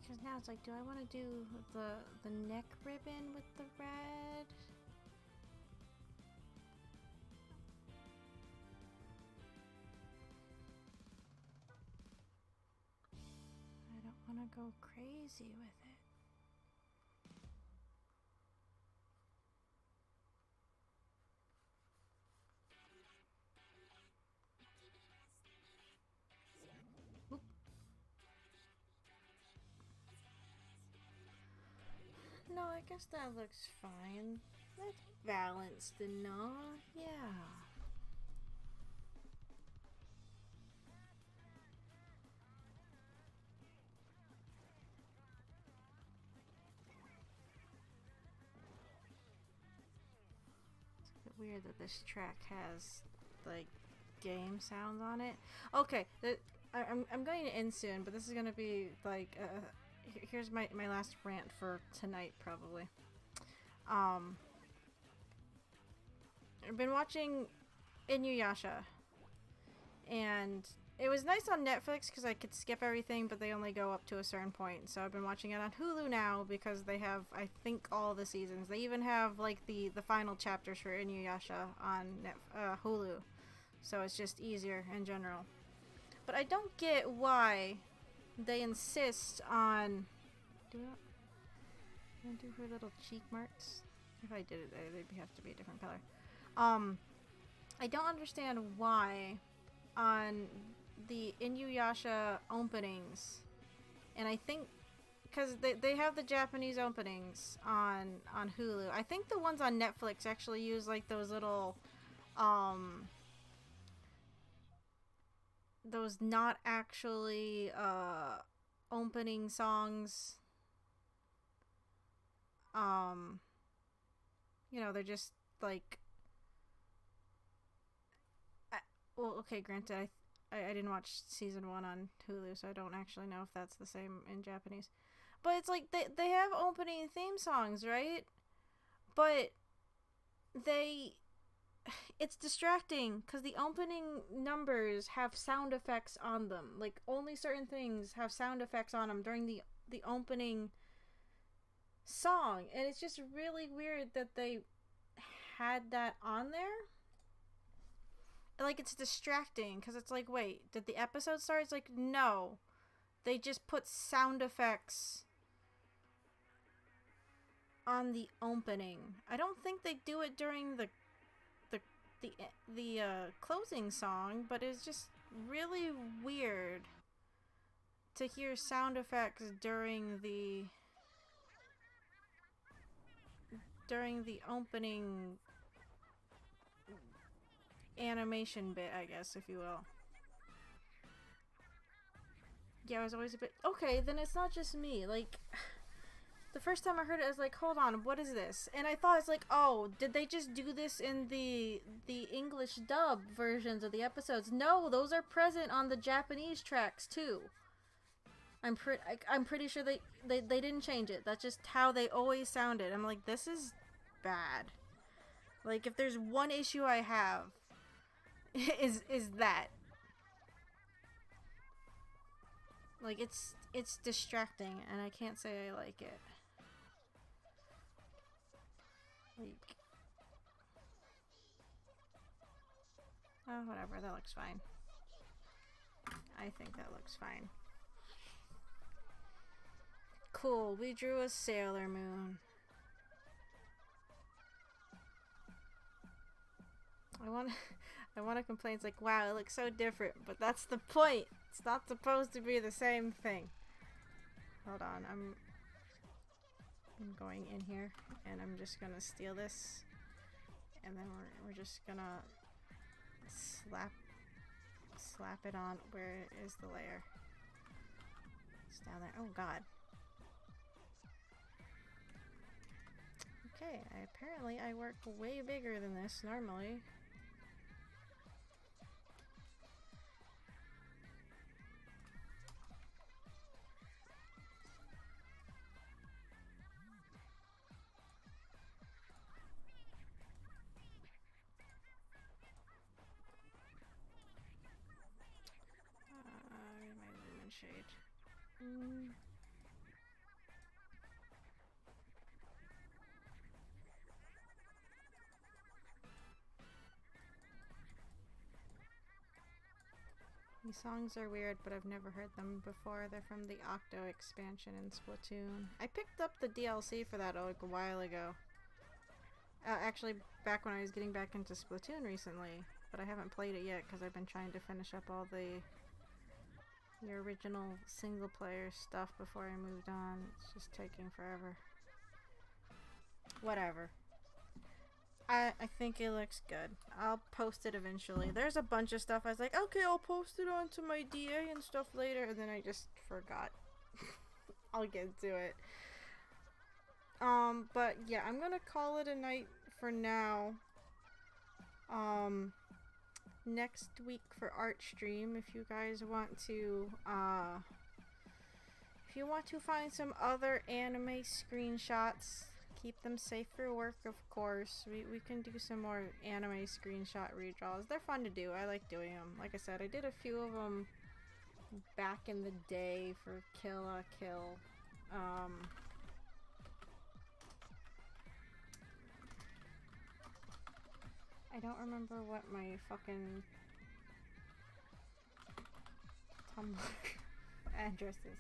Because now it's like, do I want to do the neck ribbon with the red? I don't want to go crazy with it. No, I guess that looks fine. That's balanced enough, yeah. It's a bit weird that this track has, like, game sounds on it. Okay, I'm going to end soon, but this is going to be, like, here's my last rant for tonight, probably. I've been watching Inuyasha, and it was nice on Netflix because I could skip everything, but they only go up to a certain point. So I've been watching it on Hulu now because they have, I think, all the seasons. They even have like the final chapters for Inuyasha on Hulu, so it's just easier in general. But I don't get why they insist on... Do her little cheek marks? If I did it, they'd have to be a different color. I don't understand why on the Inuyasha openings, and I think because they have the Japanese openings on Hulu. I think the ones on Netflix actually use like those little those not actually opening songs. You know, they're just like, well, okay, granted, I didn't watch season 1 on Hulu, so I don't actually know if that's the same in Japanese. But it's like they have opening theme songs, right? But they it's distracting because the opening numbers have sound effects on them. Like, only certain things have sound effects on them during the opening song, and it's just really weird that they had that on there. Like, it's distracting because it's like, wait, did the episode start? It's like, no, they just put sound effects on the opening. I don't think they do it during the closing song, but it's just really weird to hear sound effects during the opening animation bit, I guess, if you will. Yeah, I was always a bit... Okay, then it's not just me. Like, the first time I heard it, I was like, hold on, what is this? And I thought, it's like, oh, did they just do this in the English dub versions of the episodes? No, those are present on the Japanese tracks, too. I'm pretty sure they didn't change it. That's just how they always sounded. I'm like, this is bad. Like, if there's one issue I have, is that. Like, it's distracting, and I can't say I like it. Like, oh, whatever, that looks fine. I think that looks fine. Cool, we drew a Sailor Moon. I want to complain. It's like, wow, it looks so different, but that's the point. It's not supposed to be the same thing. Hold on, I'm going in here, and I'm just gonna steal this, and then we're just gonna slap it on. Where is the layer? It's down there. Oh God. Okay, apparently I work way bigger than this normally. My lumen shade. These songs are weird, but I've never heard them before. They're from the Octo expansion in Splatoon. I picked up the DLC for that like a while ago. Actually, back when I was getting back into Splatoon recently, but I haven't played it yet because I've been trying to finish up all the original single player stuff before I moved on. It's just taking forever. Whatever. I think it looks good. I'll post it eventually. There's a bunch of stuff I was like, okay, I'll post it onto my DA and stuff later, and then I just forgot. I'll get to it. But yeah, I'm gonna call it a night for now. Next week for art stream, if you guys want to, find some other anime screenshots, keep them safe for work, of course. We can do some more anime screenshot redraws. They're fun to do. I like doing them. Like I said, I did a few of them back in the day for Kill la Kill. I don't remember what my fucking Tumblr address is.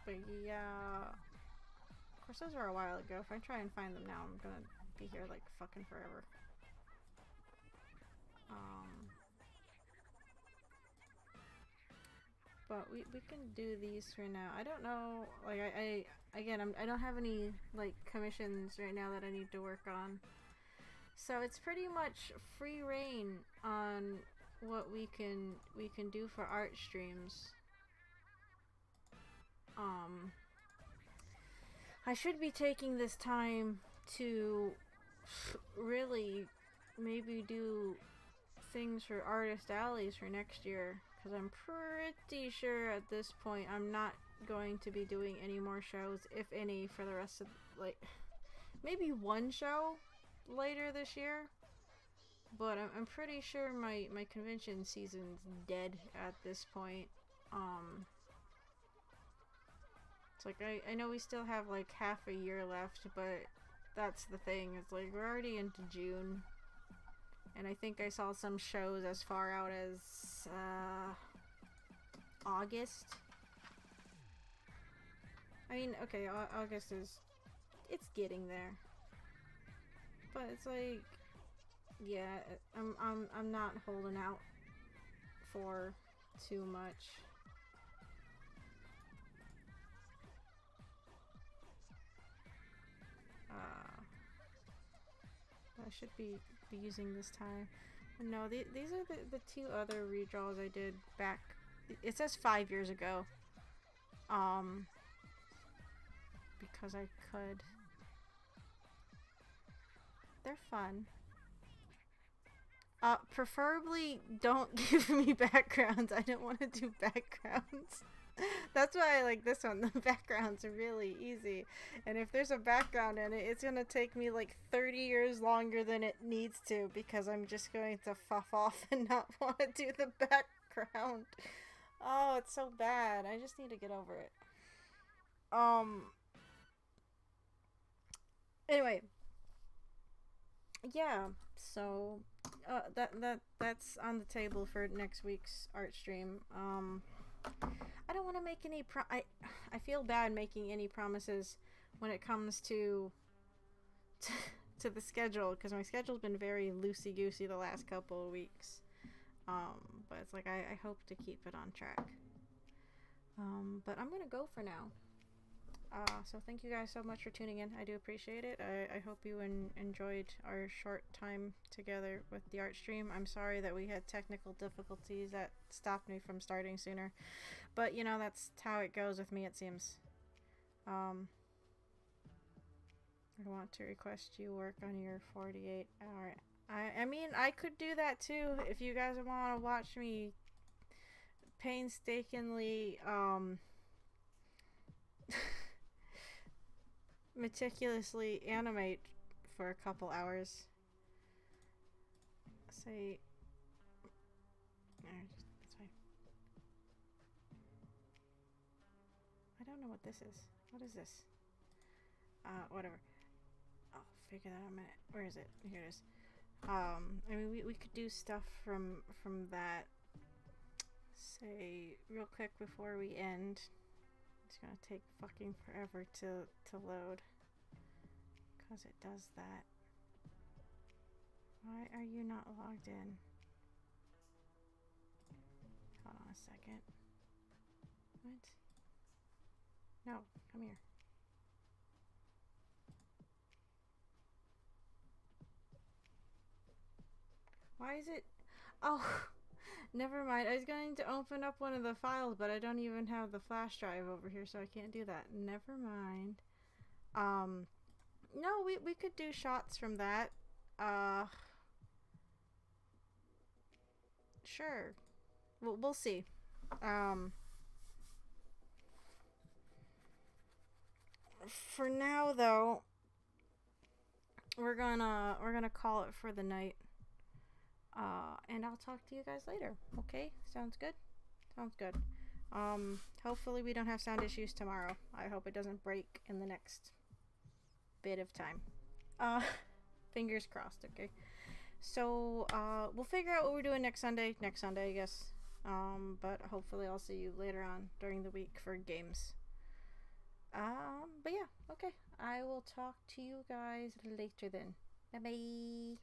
But yeah, of course those were a while ago. If I try and find them now, I'm gonna be here like fucking forever. But we can do these for now. I don't know, like I don't have any like commissions right now that I need to work on. So it's pretty much free reign on what we can do for art streams. I should be taking this time to really maybe do things for Artist Alleys for next year, because I'm pretty sure at this point I'm not going to be doing any more shows, if any, for the rest of, like, maybe one show later this year. But I'm pretty sure my convention season's dead at this point. It's like, I know we still have like half a year left, but that's the thing. It's like we're already into June. And I think I saw some shows as far out as August. I mean, okay, August is, it's getting there. But it's like, yeah, I'm not holding out for too much. I should be using this time. No, these are the two other redraws I did back. It says 5 years ago. Because I could. They're fun. Preferably don't give me backgrounds. I don't want to do backgrounds. That's why I like this one. The backgrounds are really easy. And if there's a background in it, it's going to take me like 30 years longer than it needs to because I'm just going to fuff off and not want to do the background. Oh, it's so bad. I just need to get over it. Anyway. Yeah, so that's on the table for next week's art stream. I don't want to make any I feel bad making any promises when it comes to the schedule, because my schedule's been very loosey-goosey the last couple of weeks. But it's like I hope to keep it on track. But I'm gonna go for now. So thank you guys so much for tuning in. I do appreciate it. I hope you enjoyed our short time together with the art stream. I'm sorry that we had technical difficulties that stopped me from starting sooner. But, you know, that's how it goes with me, it seems. I want to request you work on your 48 hour. I mean, I could do that too if you guys want to watch me painstakingly, meticulously animate for a couple hours. Say, that's fine. I don't know what this is. What is this? Whatever. I'll figure that out in a minute. Where is it? Here it is. I mean, we could do stuff from that. Say, real quick before we end. It's gonna take fucking forever to load. Because it does that. Why are you not logged in? Hold on a second. What? No, come here. Why is it? Oh, never mind. I was going to open up one of the files, but I don't even have the flash drive over here, so I can't do that. Never mind. No, we could do shots from that. Sure. We'll see. For now, though, we're gonna call it for the night. And I'll talk to you guys later. Okay? Sounds good? Sounds good. Hopefully we don't have sound issues tomorrow. I hope it doesn't break in the next bit of time. Fingers crossed, okay? So, we'll figure out what we're doing next Sunday, I guess. But hopefully I'll see you later on during the week for games. But yeah, okay. I will talk to you guys later then. Bye-bye.